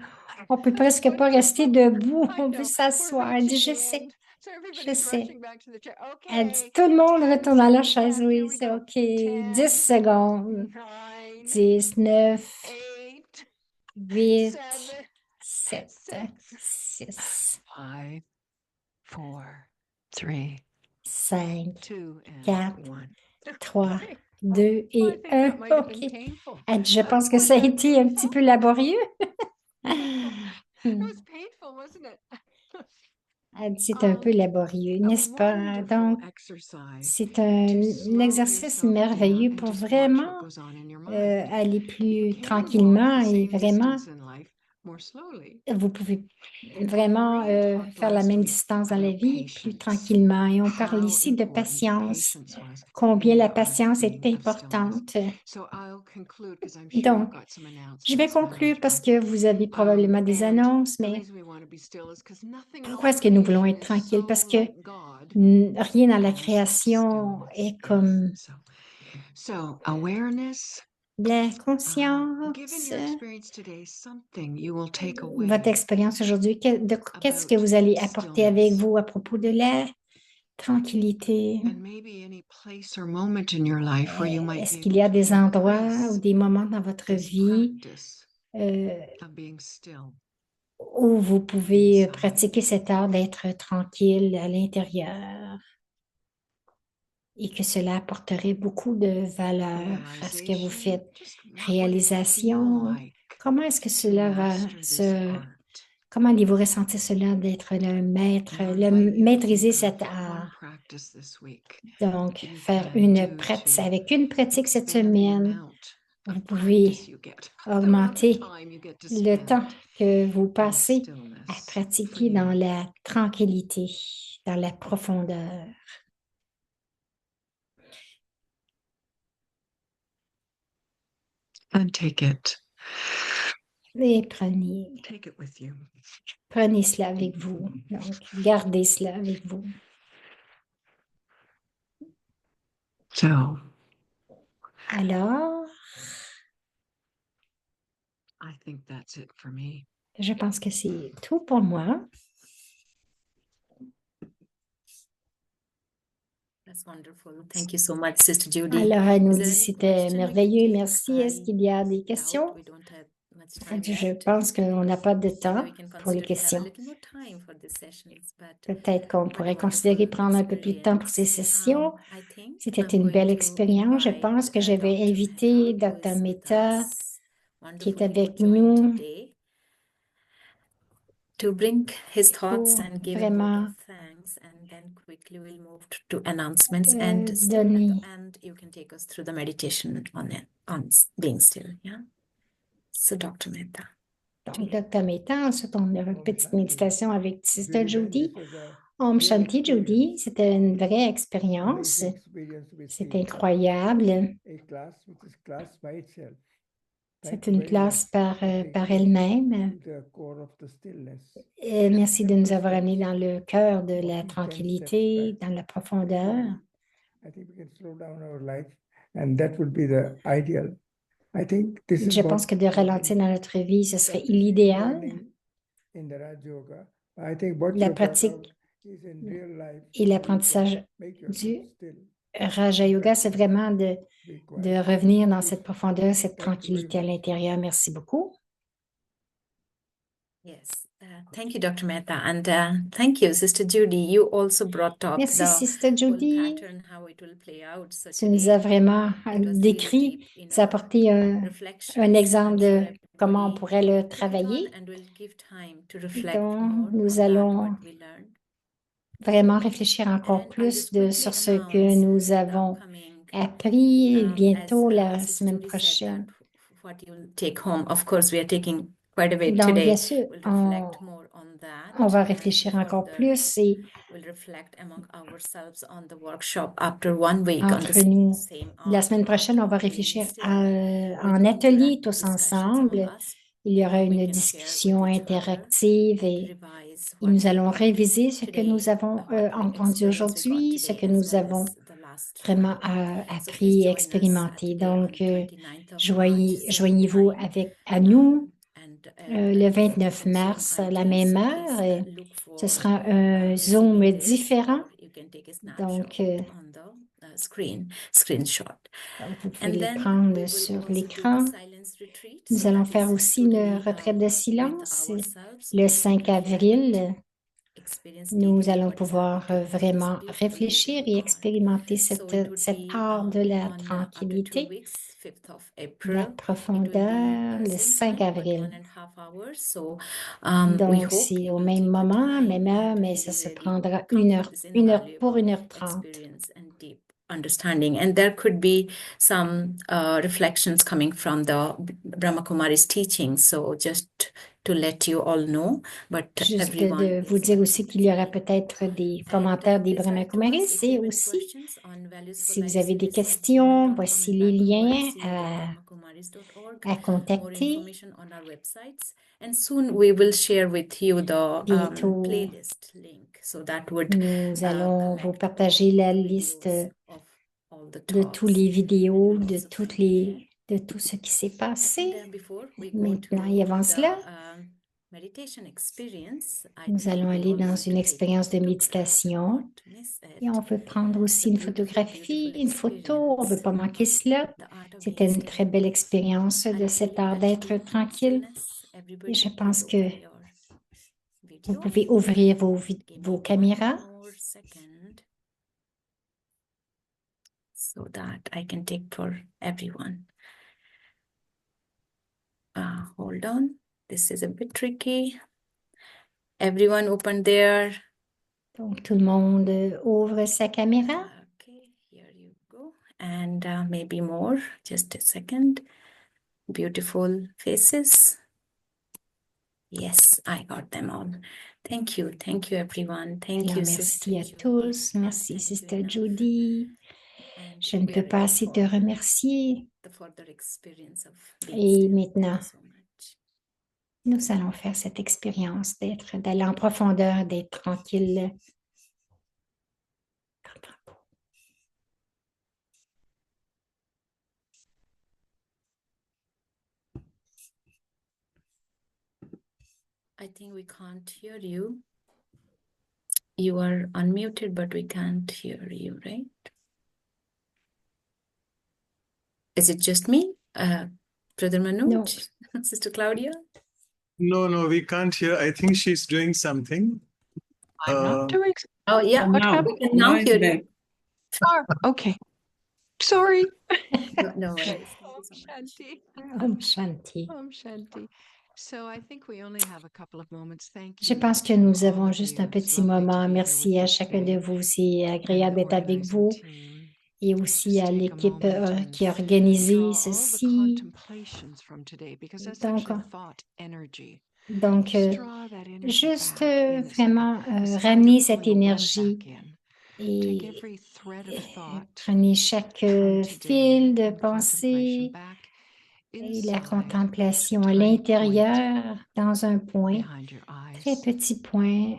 Speaker 2: on peut presque pas rester debout,
Speaker 4: I
Speaker 2: on
Speaker 4: know.
Speaker 2: peut
Speaker 4: We're
Speaker 2: s'asseoir. Elle dit,
Speaker 4: reaching
Speaker 2: je
Speaker 4: the
Speaker 2: sais,
Speaker 4: end. So
Speaker 2: je
Speaker 4: everybody's
Speaker 2: sais.
Speaker 4: rushing back to the chair.
Speaker 2: Elle dit,
Speaker 4: Okay.
Speaker 2: tout le monde
Speaker 4: 10
Speaker 2: retourne à la
Speaker 4: seconds
Speaker 2: chaise.
Speaker 4: left. Here
Speaker 2: Oui,
Speaker 4: we
Speaker 2: c'est
Speaker 4: go.
Speaker 2: OK.
Speaker 4: 10,
Speaker 2: 10 secondes.
Speaker 4: 9,
Speaker 2: 10, 9,
Speaker 4: 8,
Speaker 2: 8,
Speaker 4: 7,
Speaker 2: 7,
Speaker 4: 6,
Speaker 2: 6,
Speaker 4: 5, 4, 3,
Speaker 2: 5,
Speaker 4: 2, and
Speaker 2: 4,
Speaker 4: 1.
Speaker 2: 3,
Speaker 4: Okay.
Speaker 2: 2
Speaker 4: I
Speaker 2: et
Speaker 4: think
Speaker 2: 1.
Speaker 4: that might have been
Speaker 2: OK.
Speaker 4: painful.
Speaker 2: Elle dit, je pense que
Speaker 4: Was
Speaker 2: ça a
Speaker 4: that
Speaker 2: été un petit
Speaker 4: painful?
Speaker 2: peu laborieux.
Speaker 4: It was painful, wasn't it?
Speaker 2: Elle dit, c'est un peu laborieux,
Speaker 4: A
Speaker 2: n'est-ce pas?
Speaker 4: wonderful
Speaker 2: Donc,
Speaker 4: exercice
Speaker 2: c'est
Speaker 4: to
Speaker 2: un
Speaker 4: slow
Speaker 2: exercice
Speaker 4: yourself down
Speaker 2: merveilleux
Speaker 4: and
Speaker 2: pour
Speaker 4: just watch
Speaker 2: vraiment
Speaker 4: what goes on in your mind.
Speaker 2: aller
Speaker 4: You
Speaker 2: plus
Speaker 4: can walk
Speaker 2: tranquillement
Speaker 4: the
Speaker 2: et
Speaker 4: same
Speaker 2: vraiment,
Speaker 4: distance in life more slowly.
Speaker 2: vous pouvez vraiment
Speaker 4: Maureen talked
Speaker 2: faire la
Speaker 4: last
Speaker 2: même
Speaker 4: week
Speaker 2: distance dans la
Speaker 4: about
Speaker 2: vie plus
Speaker 4: patience,
Speaker 2: tranquillement. Et on parle
Speaker 4: how
Speaker 2: ici de
Speaker 4: important
Speaker 2: patience,
Speaker 4: patience was
Speaker 2: combien
Speaker 4: in
Speaker 2: la
Speaker 4: the art
Speaker 2: patience est
Speaker 4: of stillness.
Speaker 2: importante.
Speaker 4: So I'll conclude because I'm sure
Speaker 2: Donc,
Speaker 4: you've got some
Speaker 2: je vais
Speaker 4: announcements, my
Speaker 2: conclure
Speaker 4: loved
Speaker 2: parce
Speaker 4: one.
Speaker 2: que vous avez probablement des
Speaker 4: And
Speaker 2: annonces,
Speaker 4: the
Speaker 2: mais
Speaker 4: reason we want to be still is because nothing in all
Speaker 2: pourquoi est-ce que nous voulons
Speaker 4: creation
Speaker 2: être
Speaker 4: is
Speaker 2: tranquilles?
Speaker 4: so
Speaker 2: Parce que
Speaker 4: like God
Speaker 2: rien dans la
Speaker 4: as
Speaker 2: création
Speaker 4: stillness
Speaker 2: est
Speaker 4: is.
Speaker 2: comme
Speaker 4: So awareness,
Speaker 2: la
Speaker 4: given
Speaker 2: conscience.
Speaker 4: your experience today, something you will take away
Speaker 2: Votre expérience aujourd'hui, qu'est-ce que
Speaker 4: about
Speaker 2: vous allez apporter avec
Speaker 4: stillness.
Speaker 2: vous à propos de la tranquillité?
Speaker 4: And maybe any place or moment in your life where you might
Speaker 2: Est-ce
Speaker 4: be
Speaker 2: qu'il
Speaker 4: able
Speaker 2: y a
Speaker 4: to
Speaker 2: des endroits ou
Speaker 4: replace
Speaker 2: des moments dans votre
Speaker 4: this
Speaker 2: vie
Speaker 4: practice of being still.
Speaker 2: où vous pouvez
Speaker 4: inside.
Speaker 2: pratiquer cet art d'être tranquille à l'intérieur et que cela apporterait beaucoup de valeur à ce que vous
Speaker 4: Realization,
Speaker 2: faites?
Speaker 4: just what it
Speaker 2: Réalisation,
Speaker 4: feel like
Speaker 2: comment est-ce que
Speaker 4: to
Speaker 2: cela va
Speaker 4: master this
Speaker 2: se...
Speaker 4: art?
Speaker 2: Comment allez-vous ressentir cela d'être le maître,
Speaker 4: And I'll
Speaker 2: le
Speaker 4: invite you to
Speaker 2: maîtriser
Speaker 4: think
Speaker 2: cet
Speaker 4: of one
Speaker 2: art?
Speaker 4: practice this week
Speaker 2: Donc,
Speaker 4: you
Speaker 2: faire
Speaker 4: can
Speaker 2: une
Speaker 4: do
Speaker 2: pratique,
Speaker 4: to
Speaker 2: avec une pratique cette
Speaker 4: expand the
Speaker 2: semaine,
Speaker 4: amount
Speaker 2: vous
Speaker 4: of
Speaker 2: pouvez
Speaker 4: practice you get, the amount of
Speaker 2: augmenter
Speaker 4: time you get to
Speaker 2: le
Speaker 4: spend
Speaker 2: temps que vous
Speaker 4: in
Speaker 2: passez à
Speaker 4: stillness for
Speaker 2: pratiquer dans
Speaker 4: you.
Speaker 2: la tranquillité, dans la profondeur.
Speaker 4: And take it.
Speaker 2: Et
Speaker 4: Take it with you.
Speaker 2: prenez cela avec vous. Donc, gardez cela avec vous.
Speaker 4: So
Speaker 2: Alors,
Speaker 4: I think that's it for me.
Speaker 2: je pense que c'est tout pour moi.
Speaker 5: That's wonderful. Thank you so much, Sister Judy.
Speaker 2: Alors, elle nous
Speaker 5: Is there
Speaker 2: dit
Speaker 5: any
Speaker 2: c'était
Speaker 5: question we can
Speaker 2: merveilleux,
Speaker 5: take?
Speaker 2: merci. Est-ce qu'il y a des questions?
Speaker 5: We don't have
Speaker 2: Je pense qu'on n'a pas de temps pour les questions. Peut-être qu'on pourrait considérer prendre un peu plus de temps pour ces sessions. C'était une belle expérience. Je pense que je vais inviter Dr. Mehta, qui est avec nous,
Speaker 5: to bring his thoughts
Speaker 2: pour
Speaker 5: and give a vote
Speaker 2: vraiment
Speaker 5: of thanks, and then quickly we'll move to announcements
Speaker 2: donner.
Speaker 5: and you can take us through the meditation on it, on being still. Yeah. So, Dr. Mehta.
Speaker 2: Donc, Dr. Mehta, ensuite, on aura une petite méditation avec Sister Judy. Om Shanti Judy, c'était une vraie expérience. C'est incroyable. C'est une classe par elle-même. Et merci de nous avoir amenés dans le cœur de la tranquillité, dans la profondeur. Je pense que de ralentir dans notre vie, ce serait l'idéal. La pratique et l'apprentissage du Raja Yoga, c'est vraiment de revenir dans cette profondeur, cette tranquillité à l'intérieur. Merci beaucoup.
Speaker 5: Yes, thank you, Dr. Mehta, and thank you, Sister Judy. You also brought up
Speaker 2: Merci,
Speaker 5: the
Speaker 2: Sister
Speaker 5: whole
Speaker 2: Judy.
Speaker 5: pattern, how it will play out. So
Speaker 2: Tu nous as
Speaker 5: today,
Speaker 2: vraiment
Speaker 5: it was really
Speaker 2: décrit,
Speaker 5: deep,
Speaker 2: tu as apporté un
Speaker 5: reflections,
Speaker 2: exemple
Speaker 5: and
Speaker 2: de
Speaker 5: so
Speaker 2: comment on
Speaker 5: everybody
Speaker 2: pourrait le
Speaker 5: take it on,
Speaker 2: travailler.
Speaker 5: and we'll give time to reflect
Speaker 2: Donc,
Speaker 5: more
Speaker 2: nous
Speaker 5: on that,
Speaker 2: allons
Speaker 5: what we learned.
Speaker 2: vraiment réfléchir encore
Speaker 5: And I'll
Speaker 2: plus
Speaker 5: just
Speaker 2: sur
Speaker 5: quickly
Speaker 2: ce que
Speaker 5: announce
Speaker 2: nous
Speaker 5: the
Speaker 2: avons
Speaker 5: upcoming,
Speaker 2: appris bientôt
Speaker 5: as
Speaker 2: la
Speaker 5: Sister
Speaker 2: semaine
Speaker 5: Judy said, that
Speaker 2: prochaine.
Speaker 5: what you'll take home. Of course, we are taking quite a bit
Speaker 2: Donc, bien
Speaker 5: today.
Speaker 2: sûr,
Speaker 5: We'll reflect more on that,
Speaker 2: on va
Speaker 5: and
Speaker 2: réfléchir encore
Speaker 5: further
Speaker 2: plus et
Speaker 5: we'll reflect among ourselves on the workshop after 1 week on the
Speaker 2: entre nous,
Speaker 5: same
Speaker 2: la semaine
Speaker 5: art
Speaker 2: prochaine, on va
Speaker 5: of being
Speaker 2: réfléchir
Speaker 5: still,
Speaker 2: en
Speaker 5: with
Speaker 2: atelier
Speaker 5: interactive
Speaker 2: tous
Speaker 5: discussions
Speaker 2: ensemble.
Speaker 5: among us.
Speaker 2: Il y aura
Speaker 5: We
Speaker 2: une
Speaker 5: can share
Speaker 2: discussion
Speaker 5: with each other
Speaker 2: interactive
Speaker 5: and
Speaker 2: et
Speaker 5: revise
Speaker 2: nous
Speaker 5: what we
Speaker 2: allons
Speaker 5: learned
Speaker 2: réviser ce que
Speaker 5: today,
Speaker 2: nous avons
Speaker 5: what we
Speaker 2: entendu
Speaker 5: experienced we got
Speaker 2: aujourd'hui, ce
Speaker 5: today,
Speaker 2: que
Speaker 5: as
Speaker 2: nous
Speaker 5: well
Speaker 2: avons
Speaker 5: as the last
Speaker 2: vraiment
Speaker 5: So
Speaker 2: appris
Speaker 5: please
Speaker 2: et
Speaker 5: join us
Speaker 2: expérimenté.
Speaker 5: today on
Speaker 2: Donc,
Speaker 5: 29th of March, same
Speaker 2: joignez-vous
Speaker 5: time,
Speaker 2: à nous
Speaker 5: and
Speaker 2: le
Speaker 5: we'll
Speaker 2: 29
Speaker 5: use Zoom
Speaker 2: mars à la
Speaker 5: again.
Speaker 2: même
Speaker 5: So
Speaker 2: heure.
Speaker 5: please look
Speaker 2: Ce
Speaker 5: for
Speaker 2: sera un
Speaker 5: receiving
Speaker 2: Zoom
Speaker 5: this,
Speaker 2: différent.
Speaker 5: or you can take a
Speaker 2: Donc,
Speaker 5: snapshot on the screenshot.
Speaker 2: vous pouvez
Speaker 5: And
Speaker 2: le
Speaker 5: then
Speaker 2: prendre
Speaker 5: we will
Speaker 2: sur
Speaker 5: also do the
Speaker 2: l'écran.
Speaker 5: silence retreat.
Speaker 2: Nous
Speaker 5: So
Speaker 2: allons
Speaker 5: that
Speaker 2: faire
Speaker 5: is
Speaker 2: aussi une
Speaker 5: totally
Speaker 2: retraite de
Speaker 5: with
Speaker 2: silence
Speaker 5: ourselves.
Speaker 2: le
Speaker 5: We
Speaker 2: 5
Speaker 5: reflect,
Speaker 2: avril.
Speaker 5: experience
Speaker 2: Nous
Speaker 5: deeply
Speaker 2: allons
Speaker 5: what is
Speaker 2: pouvoir
Speaker 5: happening to us. It's a
Speaker 2: vraiment
Speaker 5: beautiful,
Speaker 2: réfléchir
Speaker 5: beautiful
Speaker 2: et
Speaker 5: art.
Speaker 2: expérimenter
Speaker 5: So it would
Speaker 2: cet
Speaker 5: be
Speaker 2: art de la
Speaker 5: on after 2
Speaker 2: tranquillité,
Speaker 5: weeks, 5th of
Speaker 2: la
Speaker 5: April. It will be
Speaker 2: profondeur, le
Speaker 5: same
Speaker 2: 5
Speaker 5: time, but
Speaker 2: avril.
Speaker 5: 1.5 hours. So we
Speaker 2: Donc,
Speaker 5: hope
Speaker 2: c'est
Speaker 5: you
Speaker 2: au
Speaker 5: will
Speaker 2: même
Speaker 5: take the
Speaker 2: moment,
Speaker 5: time
Speaker 2: même heure,
Speaker 5: and
Speaker 2: mais ça se
Speaker 5: really
Speaker 2: prendra
Speaker 5: come
Speaker 2: une
Speaker 5: for
Speaker 2: heure,
Speaker 5: this
Speaker 2: pour
Speaker 5: invaluable
Speaker 2: 1h30.
Speaker 5: experience and deep understanding. And there could be some reflections coming from the Brahma Kumari's teaching. So just to let you all know, but
Speaker 2: Juste
Speaker 5: everyone
Speaker 2: de vous
Speaker 5: is
Speaker 2: dire aussi
Speaker 5: welcome
Speaker 2: qu'il y
Speaker 5: as
Speaker 2: aura
Speaker 5: well.
Speaker 2: peut-être des
Speaker 5: And
Speaker 2: commentaires des
Speaker 5: please write to us
Speaker 2: Brahmakumaris
Speaker 5: if you
Speaker 2: et
Speaker 5: have any
Speaker 2: aussi,
Speaker 5: questions on Values for
Speaker 2: si vous
Speaker 5: Life
Speaker 2: avez des
Speaker 5: series at
Speaker 2: questions,
Speaker 5: gmail.com
Speaker 2: voici
Speaker 5: and
Speaker 2: les
Speaker 5: back to
Speaker 2: liens
Speaker 5: YC.brahmakumaris.org.
Speaker 2: à
Speaker 5: More
Speaker 2: contacter.
Speaker 5: information on our websites. And soon we will share with you the
Speaker 2: Bientôt,
Speaker 5: playlist link. So that would
Speaker 2: nous allons vous
Speaker 5: collect
Speaker 2: partager
Speaker 5: all
Speaker 2: la
Speaker 5: the
Speaker 2: liste
Speaker 5: videos of all the
Speaker 2: de tous
Speaker 5: talks.
Speaker 2: les
Speaker 5: And
Speaker 2: vidéos,
Speaker 5: we'll
Speaker 2: de
Speaker 5: also
Speaker 2: toutes
Speaker 5: share.
Speaker 2: de tout ce qui s'est passé.
Speaker 5: And before we go
Speaker 2: Maintenant,
Speaker 5: to
Speaker 2: et avant cela,
Speaker 5: the meditation experience, I
Speaker 2: nous
Speaker 5: think
Speaker 2: allons
Speaker 5: we
Speaker 2: aller
Speaker 5: all
Speaker 2: dans
Speaker 5: want
Speaker 2: une
Speaker 5: to take a
Speaker 2: expérience de
Speaker 5: photograph and
Speaker 2: méditation
Speaker 5: not miss
Speaker 2: et on
Speaker 5: it.
Speaker 2: veut prendre
Speaker 5: It's
Speaker 2: aussi
Speaker 5: a
Speaker 2: une
Speaker 5: beautiful,
Speaker 2: photographie,
Speaker 5: beautiful
Speaker 2: une photo. On ne veut
Speaker 5: experience
Speaker 2: pas manquer
Speaker 5: of
Speaker 2: cela.
Speaker 5: the art of
Speaker 2: C'était
Speaker 5: being
Speaker 2: une très
Speaker 5: still.
Speaker 2: belle expérience
Speaker 5: Are
Speaker 2: de
Speaker 5: you
Speaker 2: cet
Speaker 5: feeling
Speaker 2: art
Speaker 5: that
Speaker 2: d'être
Speaker 5: deep
Speaker 2: tranquille.
Speaker 5: stillness?
Speaker 2: Et
Speaker 5: Everybody,
Speaker 2: je
Speaker 5: please
Speaker 2: pense que
Speaker 5: open your
Speaker 2: vous
Speaker 5: video.
Speaker 2: pouvez ouvrir
Speaker 5: Give
Speaker 2: vos
Speaker 5: me
Speaker 2: caméras.
Speaker 5: 1 more second so that I can take for everyone. Hold on. This is a bit tricky. Everyone open their.
Speaker 2: Donc, tout le monde ouvre sa caméra.
Speaker 5: Okay, here you go. And maybe more. Just a second. Beautiful faces. Yes, I got them all. Thank you. Thank you, everyone. Thank
Speaker 2: Alors,
Speaker 5: you, Sister
Speaker 2: merci à
Speaker 5: Judy.
Speaker 2: tous.
Speaker 5: Can't
Speaker 2: Merci,
Speaker 5: thank you
Speaker 2: Sister
Speaker 5: enough.
Speaker 2: Judy.
Speaker 5: And
Speaker 2: Je ne
Speaker 5: we
Speaker 2: peux
Speaker 5: are
Speaker 2: pas
Speaker 5: ready
Speaker 2: assez te
Speaker 5: for
Speaker 2: remercier.
Speaker 5: the further experience of being
Speaker 2: Et
Speaker 5: still. Thank
Speaker 2: maintenant,
Speaker 5: you so much.
Speaker 2: nous allons faire cette expérience d'aller en profondeur, d'être tranquille.
Speaker 5: I think we can't hear you. You are unmuted, but we can't hear you, right? Is it just me? Brother
Speaker 2: Non.
Speaker 5: Manoj, Sister Claudia?
Speaker 1: No, no, we can't hear. I think she's doing something.
Speaker 4: I'm not doing.
Speaker 5: Oh, yeah.
Speaker 3: Now,
Speaker 5: We can now
Speaker 3: it's
Speaker 5: hear
Speaker 3: back.
Speaker 5: you.
Speaker 4: Okay. Sorry.
Speaker 5: No worries. Thank you so much.
Speaker 4: Shanti.
Speaker 2: Om Shanti.
Speaker 4: Om Shanti. So I think we only have a couple of moments. Thank
Speaker 2: Je
Speaker 4: you.
Speaker 2: pense que nous
Speaker 4: all
Speaker 2: avons
Speaker 4: of
Speaker 2: juste
Speaker 4: you.
Speaker 2: un
Speaker 4: It's
Speaker 2: petit
Speaker 4: lovely to
Speaker 2: moment.
Speaker 4: be here
Speaker 2: Merci
Speaker 4: with
Speaker 2: à
Speaker 4: you
Speaker 2: chacun de
Speaker 4: today.
Speaker 2: vous. C'est
Speaker 4: And
Speaker 2: agréable
Speaker 4: the
Speaker 2: d'être avec
Speaker 4: organizing
Speaker 2: vous
Speaker 4: team.
Speaker 2: et aussi
Speaker 4: Just
Speaker 2: à
Speaker 4: take a
Speaker 2: l'équipe
Speaker 4: moment and
Speaker 2: qui a organisé
Speaker 4: draw all the
Speaker 2: ceci.
Speaker 4: contemplations from today, because that's
Speaker 2: Donc,
Speaker 4: actually thought energy.
Speaker 2: Donc,
Speaker 4: Just draw that energy
Speaker 2: juste
Speaker 4: back in. It's like
Speaker 2: vraiment
Speaker 4: a sponge
Speaker 2: ramener
Speaker 4: of
Speaker 2: cette
Speaker 4: oil, rub it
Speaker 2: énergie
Speaker 4: back in. Take
Speaker 2: et
Speaker 4: every thread of thought
Speaker 2: prenez chaque
Speaker 4: from today
Speaker 2: fil de
Speaker 4: and contemplation
Speaker 2: pensée
Speaker 4: back
Speaker 2: et la
Speaker 4: inside
Speaker 2: contemplation
Speaker 4: to a
Speaker 2: à
Speaker 4: tiny point
Speaker 2: l'intérieur dans un point,
Speaker 4: behind your
Speaker 2: très
Speaker 4: eyes.
Speaker 2: petit point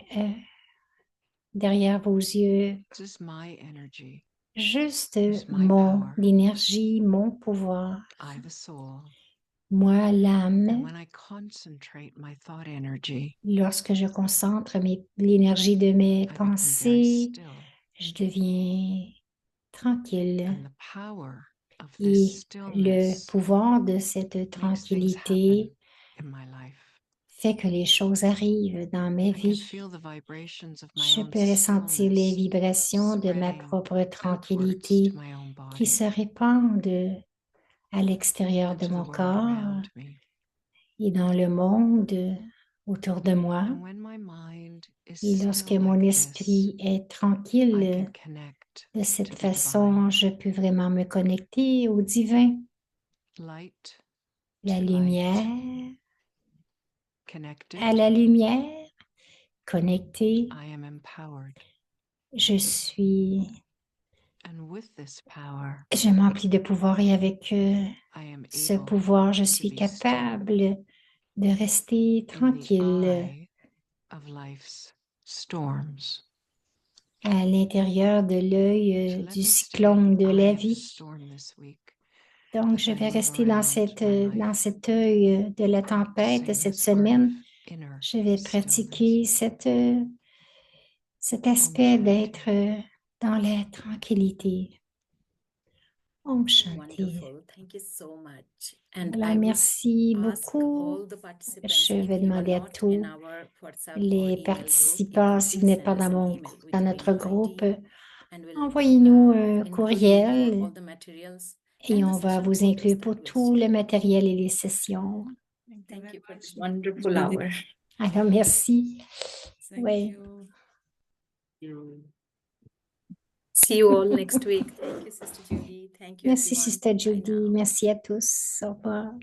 Speaker 2: derrière vos yeux.
Speaker 4: This is my energy.
Speaker 2: Juste
Speaker 4: This is my
Speaker 2: mon
Speaker 4: power.
Speaker 2: énergie, mon pouvoir,
Speaker 4: I, the soul.
Speaker 2: moi
Speaker 4: And
Speaker 2: l'âme.
Speaker 4: when I concentrate my thought energy,
Speaker 2: Lorsque je concentre l'énergie de mes
Speaker 4: I become very
Speaker 2: pensées,
Speaker 4: still.
Speaker 2: je deviens tranquille.
Speaker 4: And the power of
Speaker 2: Et
Speaker 4: this
Speaker 2: le
Speaker 4: stillness
Speaker 2: pouvoir de cette
Speaker 4: makes things
Speaker 2: tranquillité
Speaker 4: happen in my life.
Speaker 2: fait que les choses arrivent dans ma
Speaker 4: I can
Speaker 2: vie.
Speaker 4: feel the vibrations of my
Speaker 2: Je
Speaker 4: own
Speaker 2: peux ressentir les
Speaker 4: stillness
Speaker 2: vibrations de ma
Speaker 4: spreading
Speaker 2: propre
Speaker 4: outwards
Speaker 2: tranquillité
Speaker 4: to my own
Speaker 2: qui
Speaker 4: body
Speaker 2: se répandent à l'extérieur
Speaker 4: and
Speaker 2: de
Speaker 4: to the
Speaker 2: mon
Speaker 4: world
Speaker 2: corps
Speaker 4: around me.
Speaker 2: et dans le monde autour de moi.
Speaker 4: And when my mind is
Speaker 2: Et lorsque
Speaker 4: still
Speaker 2: mon
Speaker 4: like this,
Speaker 2: esprit est
Speaker 4: I
Speaker 2: tranquille
Speaker 4: can connect
Speaker 2: de
Speaker 4: to
Speaker 2: cette
Speaker 4: the
Speaker 2: façon,
Speaker 4: divine.
Speaker 2: je peux vraiment me connecter au divin,
Speaker 4: Light
Speaker 2: la
Speaker 4: to light.
Speaker 2: lumière,
Speaker 4: Connected,
Speaker 2: à la lumière, connecté.
Speaker 4: I am empowered.
Speaker 2: Je suis,
Speaker 4: And with this power,
Speaker 2: je m'emplis de pouvoir et avec
Speaker 4: I am
Speaker 2: ce
Speaker 4: able
Speaker 2: pouvoir, je
Speaker 4: to
Speaker 2: suis
Speaker 4: be still
Speaker 2: capable de rester
Speaker 4: in the
Speaker 2: tranquille
Speaker 4: eye of life's storms.
Speaker 2: à l'intérieur de
Speaker 4: So
Speaker 2: l'œil
Speaker 4: let
Speaker 2: du
Speaker 4: me stay
Speaker 2: cyclone
Speaker 4: in
Speaker 2: de
Speaker 4: the
Speaker 2: la
Speaker 4: eye of the
Speaker 2: vie.
Speaker 4: storm this week
Speaker 2: Donc,
Speaker 4: as
Speaker 2: je
Speaker 4: I
Speaker 2: vais
Speaker 4: move
Speaker 2: rester dans
Speaker 4: around my
Speaker 2: dans
Speaker 4: life,
Speaker 2: cet œil de la tempête
Speaker 4: practicing
Speaker 2: cette
Speaker 4: this work
Speaker 2: semaine.
Speaker 4: of inner
Speaker 2: Je vais
Speaker 4: stillness.
Speaker 2: pratiquer cet aspect
Speaker 4: Shanti.
Speaker 2: d'être dans la tranquillité. Om Shanti.
Speaker 5: Wonderful. Thank you so much. And
Speaker 2: Alors,
Speaker 5: I would
Speaker 2: merci
Speaker 5: ask
Speaker 2: beaucoup.
Speaker 5: all the participants,
Speaker 2: Je
Speaker 5: if
Speaker 2: vais
Speaker 5: you are
Speaker 2: demander à
Speaker 5: not
Speaker 2: tous
Speaker 5: in our WhatsApp or
Speaker 2: les
Speaker 5: email group, you
Speaker 2: participants,
Speaker 5: could
Speaker 2: si vous
Speaker 5: please
Speaker 2: n'êtes
Speaker 5: send
Speaker 2: pas
Speaker 5: us
Speaker 2: dans
Speaker 5: an
Speaker 2: mon,
Speaker 5: email with
Speaker 2: dans
Speaker 5: your
Speaker 2: notre
Speaker 5: info
Speaker 2: groupe,
Speaker 5: ID and we'll
Speaker 2: envoyez-nous un
Speaker 5: include you for
Speaker 2: courriel
Speaker 5: all the materials
Speaker 2: et
Speaker 5: and the
Speaker 2: on va
Speaker 5: session
Speaker 2: vous
Speaker 5: photos
Speaker 2: inclure
Speaker 5: that
Speaker 2: pour
Speaker 5: we'll
Speaker 2: tout
Speaker 5: share.
Speaker 2: le matériel et les sessions.
Speaker 5: Thank you for this wonderful hour.
Speaker 2: Alors, merci.
Speaker 3: Thank
Speaker 2: Oui.
Speaker 3: you.
Speaker 5: See you all next week. Thank you, Sister Judy. Thank you,
Speaker 2: Merci,
Speaker 5: everyone.
Speaker 2: Sister
Speaker 5: Bye
Speaker 2: Judy.
Speaker 5: now.
Speaker 2: Merci à tous. Au revoir.